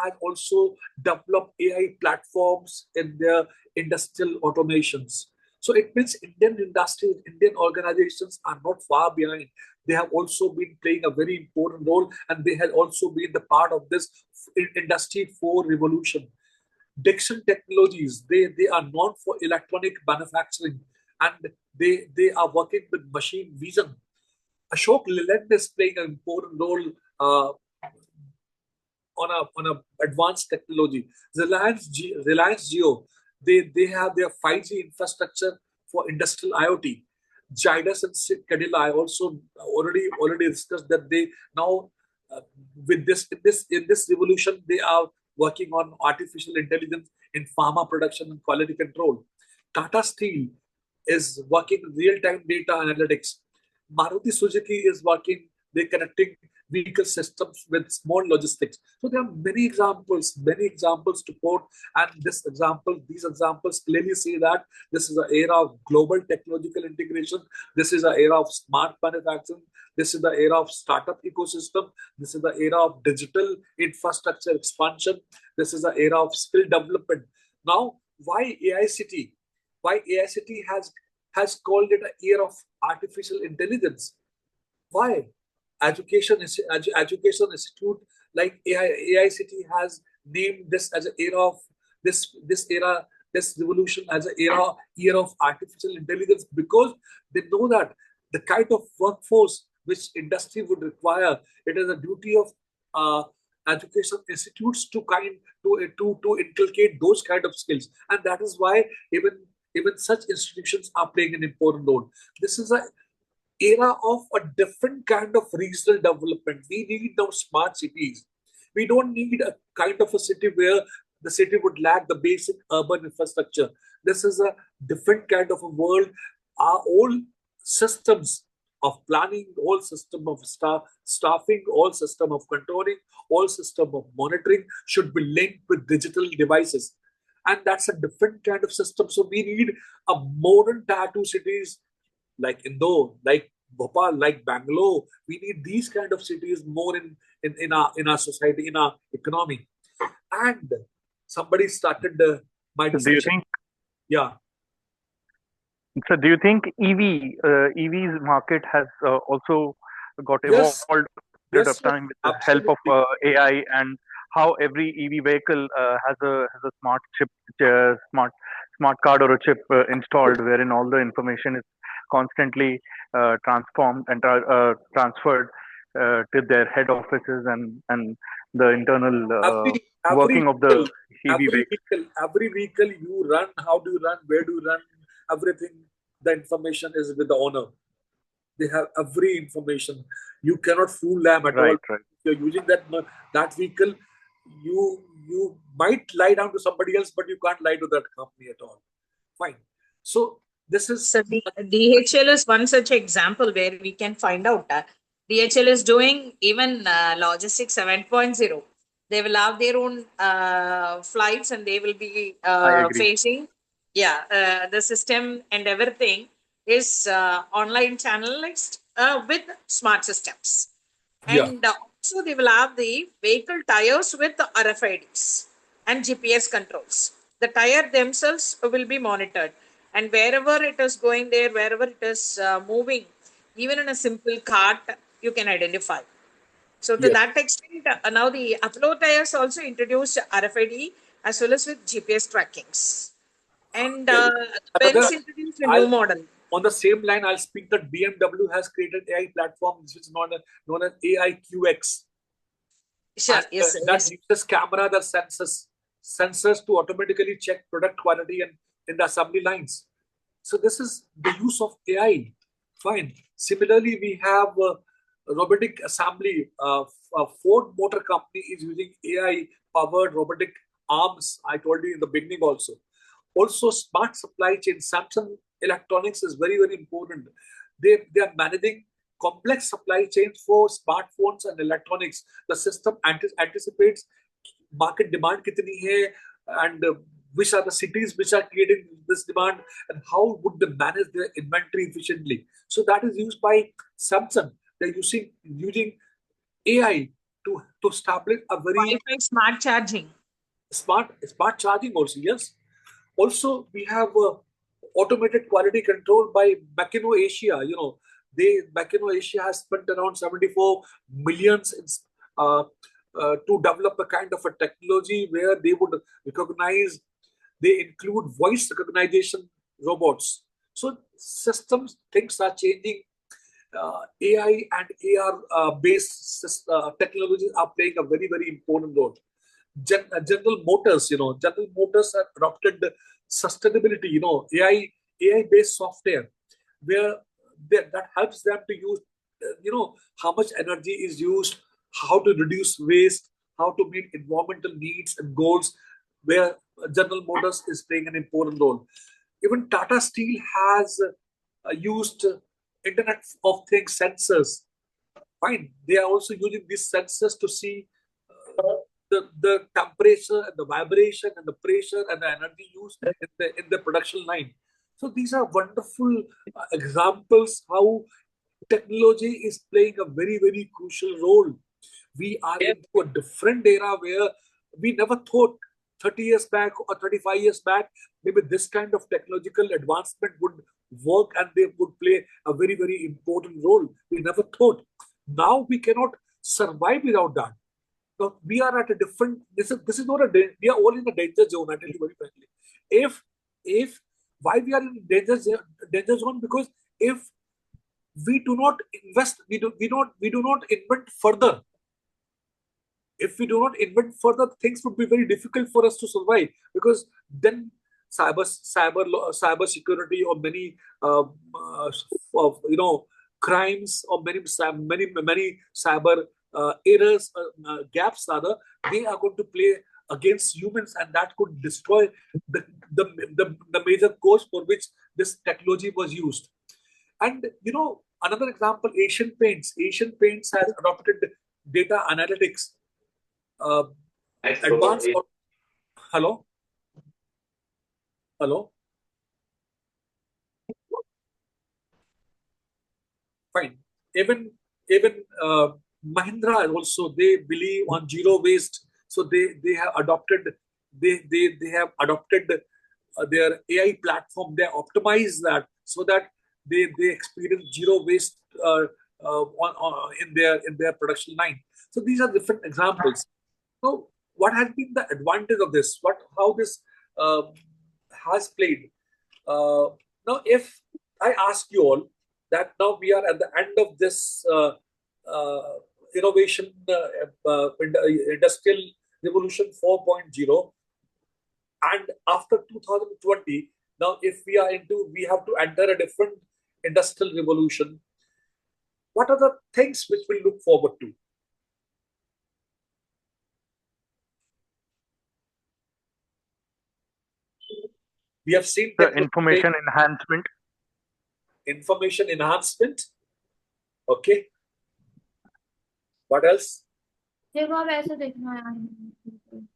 has also developed AI platforms in their industrial automations. So it means Indian industries, Indian organizations are not far behind. They have also been playing a very important role, and they have also been the part of this Industry 4 revolution. Dixon Technologies, they are known for electronic manufacturing, and they are working with machine vision. Ashok Leyland is playing an important role on a advanced technology. Reliance Jio, they have their 5G infrastructure for industrial IoT. Jidus and Cadilla, I also already discussed that they now with this revolution they are working on artificial intelligence in pharma production and quality control. Tata Steel is working real-time data analytics. Maruti Suzuki is working, they're connecting vehicle systems with small logistics. So there are many examples to quote. And these examples clearly say that this is an era of global technological integration. This is an era of smart manufacturing. This is the era of startup ecosystem. This is the era of digital infrastructure expansion. This is the era of skill development. Now, why AICT? Why AICT has called it an era of artificial intelligence? Why? Education institute like AICT has named this as an era of this revolution as an era of artificial intelligence, because they know that the kind of workforce which industry would require, it is a duty of education institutes to inculcate those kind of skills, and that is why even such institutions are playing an important role. This is a era of a different kind of regional development. We need now smart cities. We don't need a kind of a city where the city would lack the basic urban infrastructure. This is a different kind of a world. Our all systems of planning, all system of staffing, all system of controlling, all system of monitoring should be linked with digital devices. And that's a different kind of system. So we need a modern tattoo cities like Indore, like Bhopal, like Bangalore. We need these kind of cities more in our society, in our economy. And somebody started my discussion. Do you think? Yeah. So do you think EV's market has also got Yes. evolved Yes, of time with the absolutely. help of AI, and how every EV vehicle has a smart chip, smart card or a chip installed, wherein all the information is constantly transformed and transferred to their head offices and the internal working of the EV vehicle. Every vehicle you run, how do you run, where do you run, everything, the information is with the owner. They have every information. You cannot fool them at all. Right. If you're using that vehicle, you might lie down to somebody else, but you can't lie to that company at all. Fine. So this is... So DHL is one such example where we can find out that DHL is doing even logistics 7.0. They will have their own flights, and they will be facing the system, and everything is online channelized with smart systems. And also they will have the vehicle tires with the RFIDs and GPS controls. The tire themselves will be monitored, and wherever it is going there, wherever it is moving, even in a simple cart, you can identify. So to that extent, now the Apollo tires also introduced RFID as well as with GPS trackings. And Benz introduced a new model. On the same line, I'll speak that BMW has created AI platform, which is known as AIQX. Sure, yes. That uses camera that sensors to automatically check product quality and in the assembly lines. So this is the use of AI. Fine. Similarly, we have robotic assembly. Ford Motor Company is using AI-powered robotic arms. I told you in the beginning also. Also, smart supply chain. Samsung Electronics is very, very important. They are managing complex supply chains for smartphones and electronics. The system anticipates market demand kitni hai, and which are the cities which are creating this demand, and how would they manage their inventory efficiently. So that is used by Samsung. They're using AI to establish a very Wi-Fi smart charging. Smart charging also, yes. Also, we have automated quality control by Makino Asia. Makino Asia has spent around 74 millions to develop a kind of a technology where they would recognize, they include voice recognition robots. So things are changing. AI and AR based technologies are playing a very, very important role. General Motors, General Motors have adopted sustainability, AI based software, where that helps them to use, how much energy is used, how to reduce waste, how to meet environmental needs and goals, where General Motors is playing an important role. Even Tata Steel has used Internet of Things sensors. Fine, they are also using these sensors to see the temperature and the vibration and the pressure and the energy used in the production line. So these are wonderful examples how technology is playing a very, very crucial role. We are into a different era where we never thought 30 years back or 35 years back, maybe this kind of technological advancement would work and they would play a very, very important role. We never thought. Now we cannot survive without that. So we are at a different, this is not a, we are all in a danger zone, I tell you very frankly. Why we are in danger zone? Because if we do not invest, we do not invent further. If we do not invent further, things would be very difficult for us to survive, because then cyber security or many crimes or many cyber errors, gaps rather, they are going to play against humans, and that could destroy the major cause for which this technology was used. And another example, Asian Paints. Asian Paints has adopted data analytics. Advanced. Hello. Fine. Even Mahindra also, they believe on zero waste. So they have adopted their AI platform. They optimize that so that they experience zero waste in their production line. So these are different examples. So what has been the advantage of this? How this has played? Now, if I ask you all that now we are at the end of this innovation, industrial revolution 4.0, and after 2020, now if we have to enter a different industrial revolution, what are the things which we look forward to? We have seen the information enhancement. Information enhancement. Okay. What else?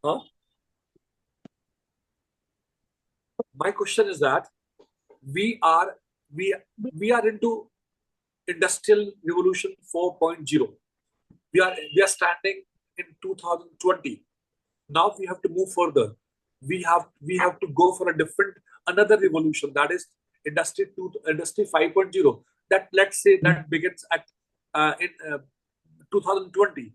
Huh? My question is that we are into industrial revolution 4.0. We are standing in 2020. Now we have to move further. We have to go for another revolution, that is industry 5.0. That, let's say, that begins at in 2020.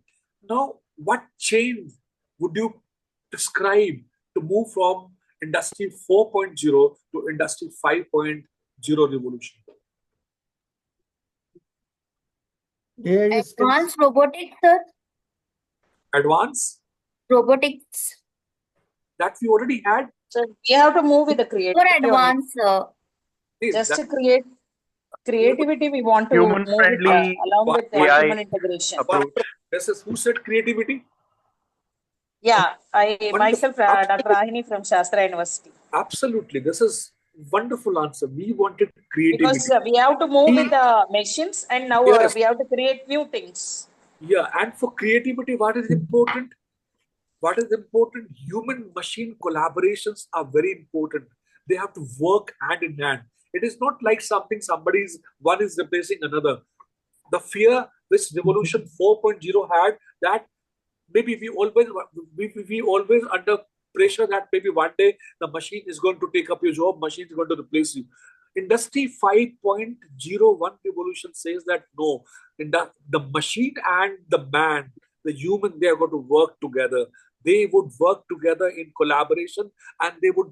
Now, what change would you prescribe to move from industry 4.0 to industry 5.0 revolution? Advanced robotics, sir. Advanced Robotics. that we already had. So we have to move with the creativity. For advanced, Just to create creativity, we want to move Human-friendly along with the AI human integration. approach. This is who said creativity? Yeah, I myself, Dr. Rahini from Shastra University. Absolutely, this is wonderful answer. We wanted creativity Because we have to move with the machines, and now Yes. we have to create new things. Yeah, and for creativity, what is important? What is important? Human-machine collaborations are very important. They have to work hand in hand. It is not like one is replacing another. The fear which Revolution 4.0 had, that maybe we always under pressure that maybe one day the machine is going to take up your job, machine is going to replace you. Industry 5.01 revolution says that no, the machine and the man, the human, they are going to work together. They would work together in collaboration, and they would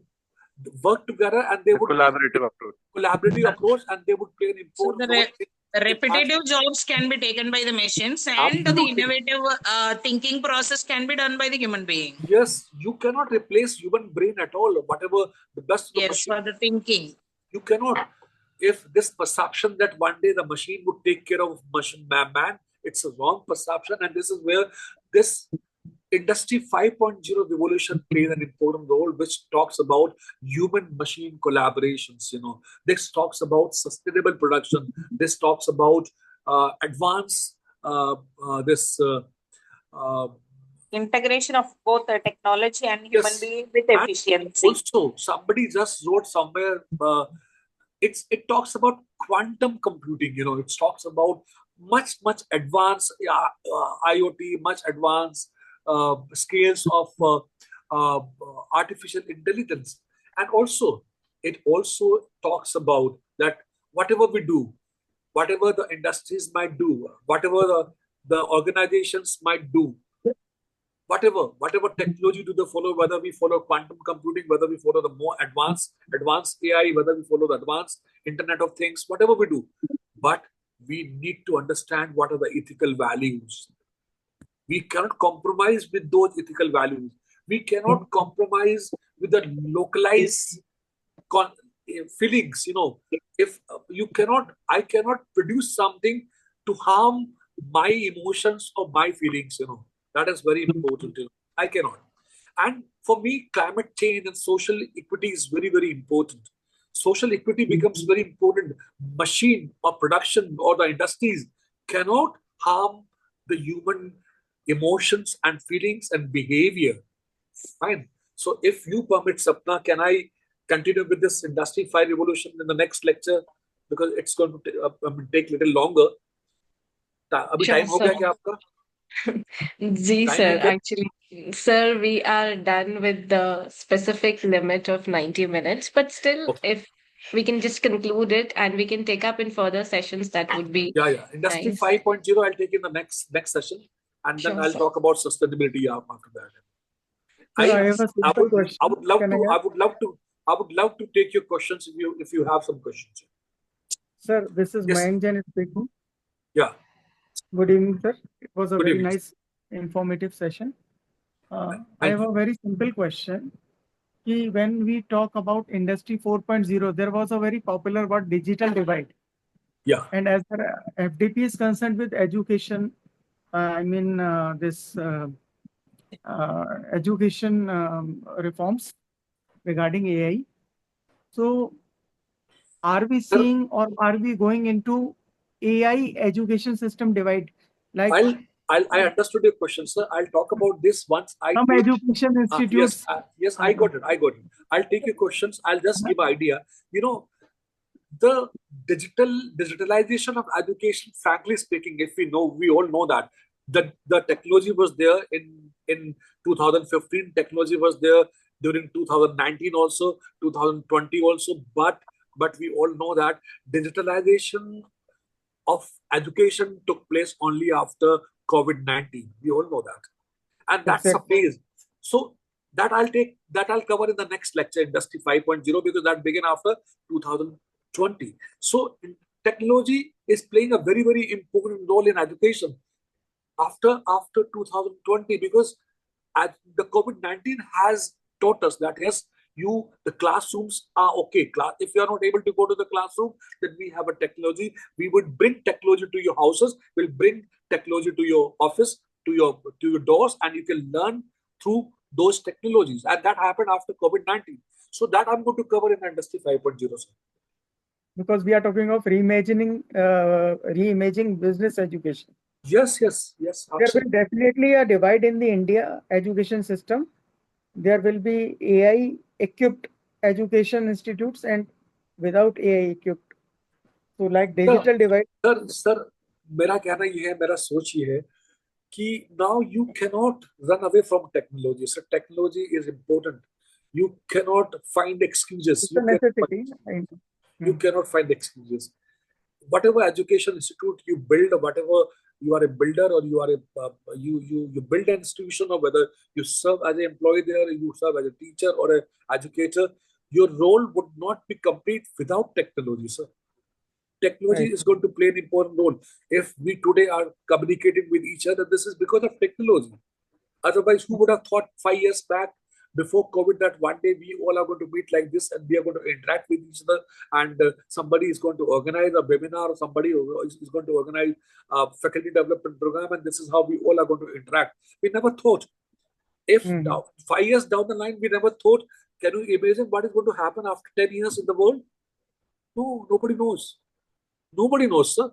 work together, and they would collaborative approach, and they would play an important role. The repetitive jobs can be taken by the machines, and the innovative thinking process can be done by the human being. Yes, you cannot replace human brain at all. Whatever the best of the Yes, machine, for the thinking. you cannot. if this perception that one day the machine would take care of man, it's a wrong perception. And this is where this Industry 5.0 revolution plays an important role, which talks about human-machine collaborations. This talks about sustainable production. This talks about advanced integration of both the technology and human being with efficiency. And also, somebody just wrote somewhere. It talks about quantum computing. It talks about much advanced IoT, much advanced scales of artificial intelligence. And also, it also talks about that whatever we do, whatever the industries might do, whatever the organizations might do, whatever technology do they follow, whether we follow quantum computing, whether we follow the more advanced AI, whether we follow the advanced Internet of Things, whatever we do. But we need to understand what are the ethical values. We cannot compromise with those ethical values. We cannot compromise with the localized feelings. If I cannot produce something to harm my emotions or my feelings. That is very important. I cannot. And for me, climate change and social equity is very, very important. Social equity becomes very important. Machine or production or the industries cannot harm the human emotions and feelings and behavior. Fine. So if you permit, Sapna, can I continue with this Industry 5 revolution in the next lecture? Because it's going to take a little longer. Abhi time ho gaya kya aapka? Ji, sir. Actually, sir, we are done with the specific limit of 90 minutes. But still, if we can just conclude it and we can take up in further sessions, that would be Industry nice. 5.0, I'll take in the next session. And then I'll talk about sustainability after that. I have a simple question. I would love to take your questions if you have some questions. Sir, this is Mayank Jain speaking. Yeah. Good evening, sir. It was a very nice, informative session. I have a very simple question. When we talk about Industry 4.0, there was a very popular word, digital divide. Yeah. And as far as FDP is concerned with education, education reforms regarding AI. So, are we seeing or are we going into AI education system divide? Like I understood your question, sir. I'll talk about this once I some education institutes. Yes, I got it. I'll take your questions. I'll just give an idea. The digitalization of education, frankly speaking, if we all know that the technology was there in 2015, technology was there during 2019 also, 2020 also, but we all know that digitalization of education took place only after COVID-19. We all know that. And that's a phase. So that I'll cover in the next lecture, Industry 5.0, because that began after 2020. So technology is playing a very, very important role in education after 2020, because the COVID-19 has taught us that yes, the classrooms are okay. If you are not able to go to the classroom, then we have a technology. We would bring technology to your houses. We'll bring technology to your office, to your doors, and you can learn through those technologies. And that happened after COVID-19. So that I'm going to cover in Industry 5.0. Because we are talking of reimagining business education. Yes. There will definitely a divide in the India education system. There will be AI-equipped education institutes and without AI-equipped. So like digital divide. Sir, मेरा कहना ये है, मेरा सोच ये है कि now you cannot run away from technology. So technology is important. You cannot find excuses. It's a necessity. You cannot find excuses. Whatever education institute you build, or whatever you are a builder, or you are you build an institution, or whether you serve as an employee there, you serve as a teacher or an educator, your role would not be complete without technology, sir. Technology is going to play an important role. If we today are communicating with each other, this is because of technology. Otherwise, who would have thought 5 years back before COVID that one day we all are going to meet like this and we are going to interact with each other, and somebody is going to organize a webinar, or somebody is going to organize a faculty development program, and this is how we all are going to interact. We never thought. If now, 5 years down the line, we never thought, can you imagine what is going to happen after 10 years in the world? No, nobody knows. Nobody knows, sir.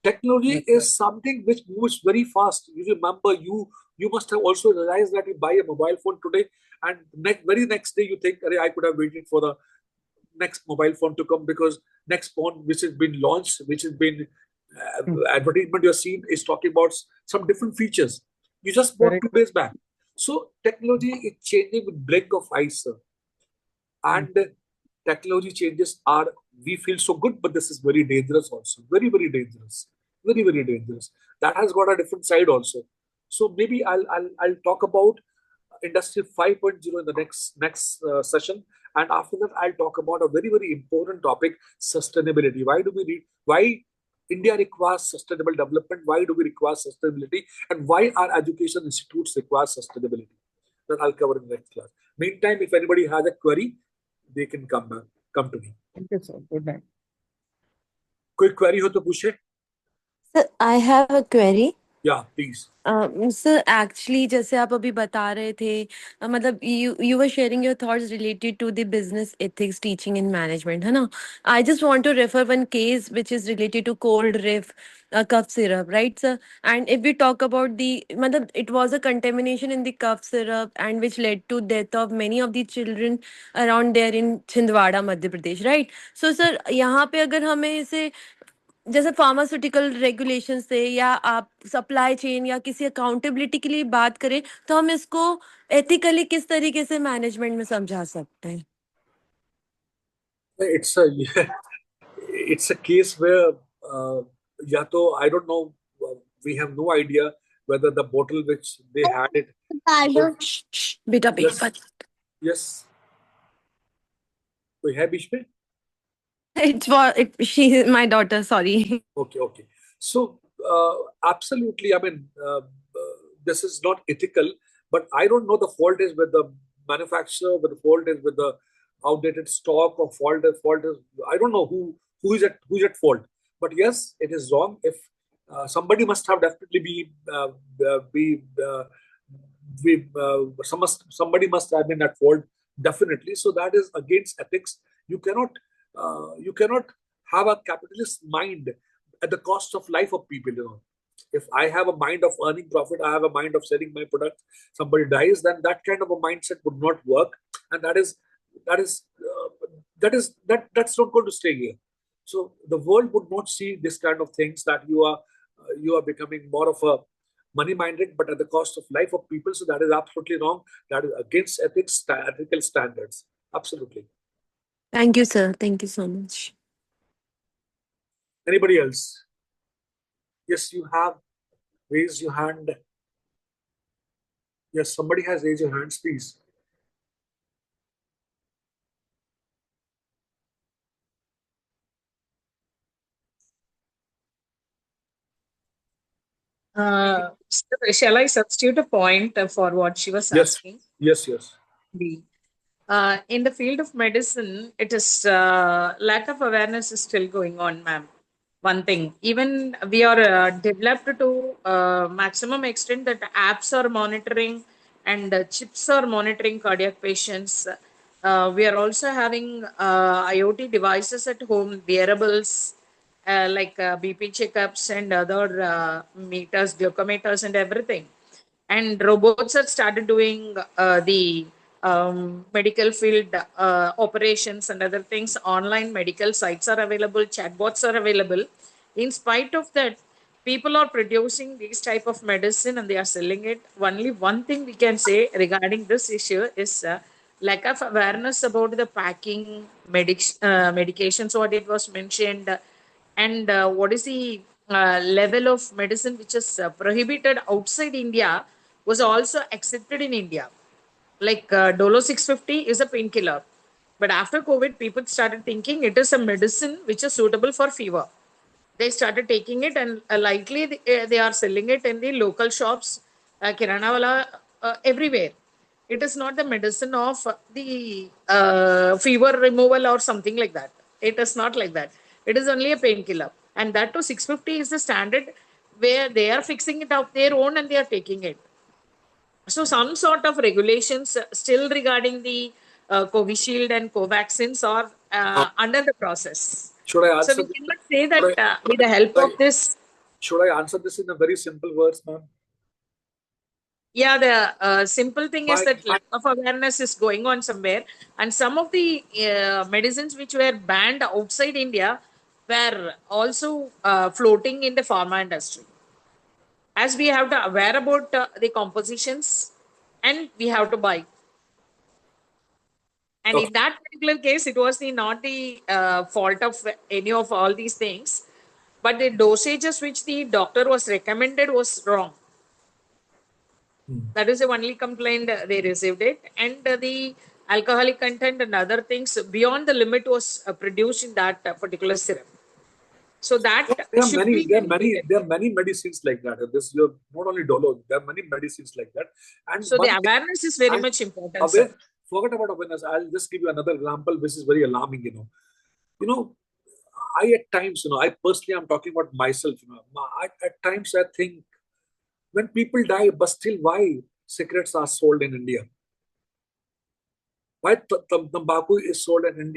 Technology is something which moves very fast. You remember, you must have also realized that you buy a mobile phone today, and very next day you think, I could have waited for the next mobile phone to come, because next phone which has been launched, which has been advertisement you're seeing is talking about some different features. You just bought 2 days back. So technology is changing with blink of eyes, sir. And technology changes are, we feel so good, but this is very dangerous also. Very, very dangerous. Very, very dangerous. That has got a different side also. So maybe I'll talk about Industry 5.0 in the next session. And after that, I'll talk about a very, very important topic, sustainability. Why India requires sustainable development? Why do we require sustainability? And why our education institutes require sustainability? That I'll cover in the next class. Meantime, if anybody has a query, they can come to me. Thank you, sir. Good night. Quick query ho to puche? Sir, I have a query. Yeah, please. Sir, actually, जैसे आप अभी बता रहे थे, मतलब you were sharing your thoughts related to the business ethics teaching and management, है ना? I just want to refer one case which is related to cold riff cough syrup, right, sir? And if we talk about मतलब it was a contamination in the cough syrup and which led to death of many of the children around there in Chhindwara, Madhya Pradesh, right? So, sir, यहाँ पे अगर हमें इसे जैसे pharmaceutical regulation से या आप सप्लाई चेन या किसी अकाउंटेबिलिटी के लिए बात करें, तो हम इसको एथिकली किस तरीके से मैनेजमेंट में समझा सकते हैं? It's a case where या तो I don't know, we have no idea whether the bottle which they had it. बेटा Yes. कोई है बीच में? She is my daughter, sorry. Okay. So, absolutely, I mean, this is not ethical, but I don't know the fault is with the manufacturer, but the fault is with the outdated stock, or fault is, I don't know who is at fault. But yes, it is wrong. If somebody must have definitely somebody must have been at fault, definitely. So that is against ethics. You cannot have a capitalist mind at the cost of life of people. You know, if I have a mind of earning profit, I have a mind of selling my product, somebody dies, then that kind of a mindset would not work, and that's not going to stay here. So the world would not see this kind of things, that you are becoming more of a money minded, but at the cost of life of people. So that is absolutely wrong. That is against ethics, ethical standards. Absolutely. Thank you, sir. Thank you so much. Anybody else? Yes, you have raised your hand. Yes, somebody has raised your hands, please. Shall I substitute a point for what she was asking? Yes. In the field of medicine, it is lack of awareness is still going on, ma'am. One thing, even we are developed to maximum extent that apps are monitoring and chips are monitoring cardiac patients. We are also having IoT devices at home, wearables like BP checkups and other meters, glucometers, and everything. And robots have started doing the medical field operations and other things. Online medical sites are available, chatbots are available. In spite of that, people are producing these type of medicine and they are selling it. Only one thing we can say regarding this issue is lack of awareness about the packing, medications, what it was mentioned, and what is the level of medicine which is prohibited outside India was also accepted in India. Like Dolo 650 is a painkiller. But after COVID, people started thinking it is a medicine which is suitable for fever. They started taking it, and lightly they are selling it in the local shops, Kirana wala, everywhere. It is not the medicine of the fever removal or something like that. It is not like that. It is only a painkiller. And that to 650 is the standard where they are fixing it up their own and they are taking it. So some sort of regulations still regarding the Covishield and Covaxins are under the process. Should I answer? So we cannot say that with the help of this. Should I answer this in a very simple words, ma'am? Yeah, the simple thing is that lack of awareness is going on somewhere, and some of the medicines which were banned outside India were also floating in the pharma industry. As we have to aware about the compositions, and we have to buy. And in that particular case, it was not the fault of any of all these things, but the dosages which the doctor was recommended was wrong. That is the only complaint they received it. And the alcoholic content and other things beyond the limit was produced in that particular syrup. So that there are many medicines like that. This you're not only Dolo, there are many medicines like that. And so the awareness is very much important. Forget about awareness. I'll just give you another example, which is very alarming. I at times, I personally am talking about myself. At times I think, when people die, but still why cigarettes are sold in India? Why tobacco is sold in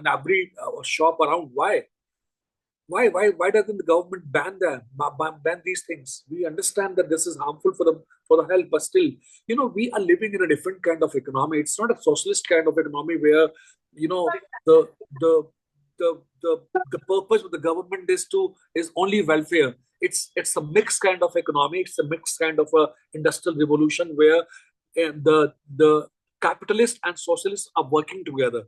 every shop around? Why? Why doesn't the government ban these things? We understand that this is harmful for the health, but still, we are living in a different kind of economy. It's not a socialist kind of economy where, the purpose of the government is only welfare. It's a mixed kind of economy. It's a mixed kind of a industrial revolution where the capitalists and socialists are working together.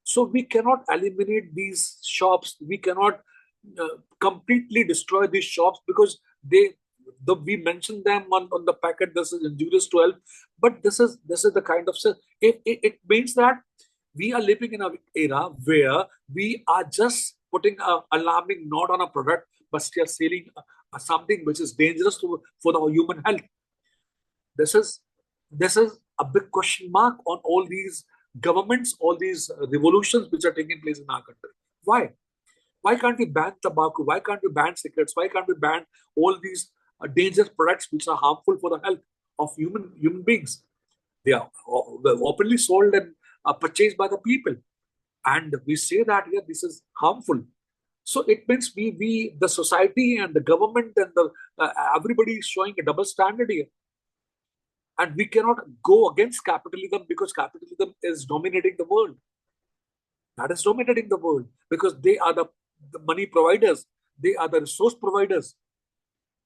So we cannot eliminate these shops. We cannot completely destroy these shops because we mentioned them on the packet. This is injurious to health, but this is the kind of it means that we are living in an era where we are just putting an alarming note on a product, but still selling something which is dangerous for the human health. This is a big question mark on all these governments, all these revolutions which are taking place in our country. Why? Why can't we ban tobacco? Why can't we ban cigarettes? Why can't we ban all these dangerous products which are harmful for the health of human beings? They are openly sold and purchased by the people, and we say that this is harmful. So it means the society and the government and everybody is showing a double standard here. And we cannot go against capitalism because capitalism is dominating the world. That is dominating the world because they are the money providers. They are the resource providers.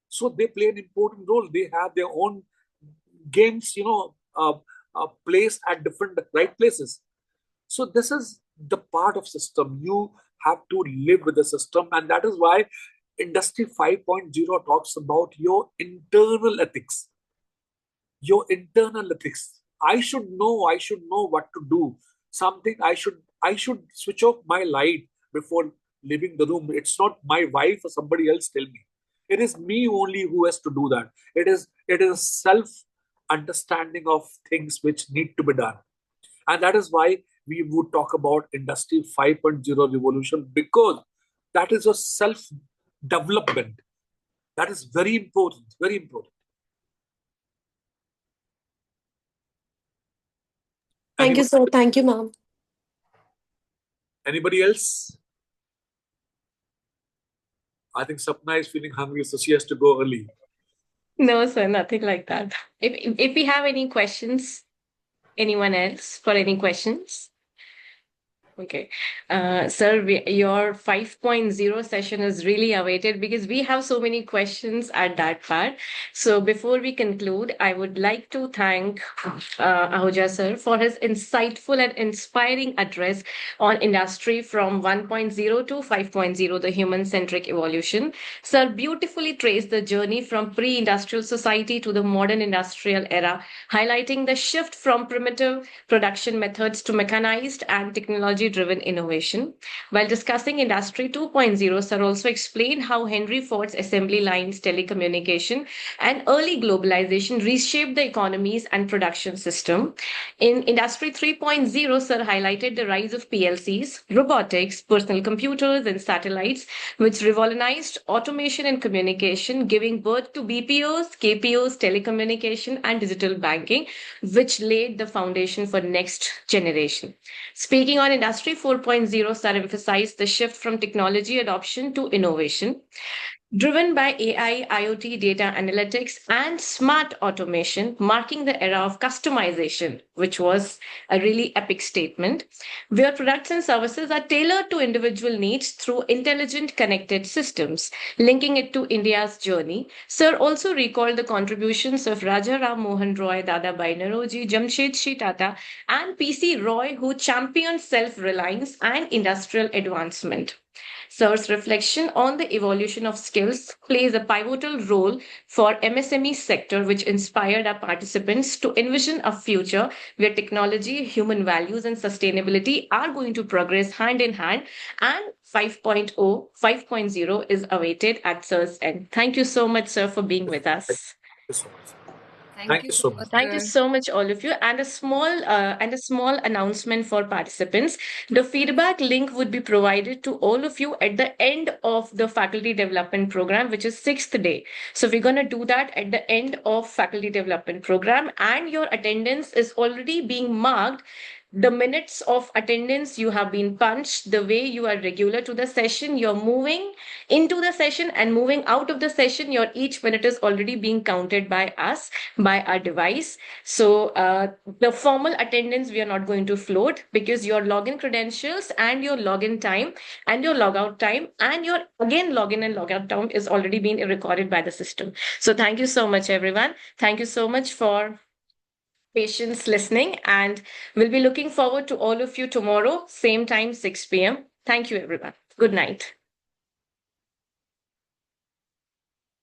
So they play an important role. They have their own games, placed at different right places. So this is the part of system. You have to live with the system, and that is why Industry 5.0 talks about your internal ethics. Your internal ethics. I should know what to do. Something I should switch off my light before leaving the room. It's not my wife or somebody else tell me. It is me only who has to do that. It is a self-understanding of things which need to be done. And that is why we would talk about Industry 5.0 revolution, because that is a self-development. That is very important, very important. Thank you, sir. Thank you, ma'am. Anybody else? I think Sapna is feeling hungry, so she has to go early. No, sir, nothing like that. If we have any questions, anyone else for any questions? Okay. Sir, your 5.0 session is really awaited because we have so many questions at that part. So before we conclude, I would like to thank Ahuja sir for his insightful and inspiring address on industry from 1.0 to 5.0, the human-centric evolution. Sir beautifully traced the journey from pre-industrial society to the modern industrial era, highlighting the shift from primitive production methods to mechanized and technology technology-driven innovation. While discussing Industry 2.0, Sir also explained how Henry Ford's assembly lines, telecommunication, and early globalization reshaped the economies and production system. In Industry 3.0, Sir highlighted the rise of PLCs, robotics, personal computers, and satellites, which revolutionized automation and communication, giving birth to BPOs, KPOs, telecommunication, and digital banking, which laid the foundation for next generation. Speaking on Industry 4.0, Sir emphasized the shift from technology adoption to innovation. Driven by AI, IoT, data analytics, and smart automation, marking the era of customization, which was a really epic statement, where products and services are tailored to individual needs through intelligent connected systems, linking it to India's journey. Sir also recalled the contributions of Raja Ram Mohan Roy, Dadabhai Naoroji, Jamshedji Tata, and PC Roy, who championed self-reliance and industrial advancement. Sir's reflection on the evolution of skills plays a pivotal role for MSME sector, which inspired our participants to envision a future where technology, human values, and sustainability are going to progress hand in hand. And 5.0 is awaited at Sir's end. Thank you so much, Sir, for being with us. Thank you so much. Thank you so much, all of you. And a small announcement for participants. The feedback link would be provided to all of you at the end of the faculty development program, which is 6th day. So we're going to do that at the end of faculty development program, and your attendance is already being marked. The minutes of attendance you have been punched, the way you are regular to the session, you're moving into the session and moving out of the session, your each minute is already being counted by us, by our device. So the formal attendance we are not going to float, because your login credentials and your login time and your logout time and your again login and logout time is already being recorded by the system. So thank you so much, everyone. Thank you so much for patience listening, and we'll be looking forward to all of you tomorrow, same time, 6 p.m. Thank you, everyone. Good night.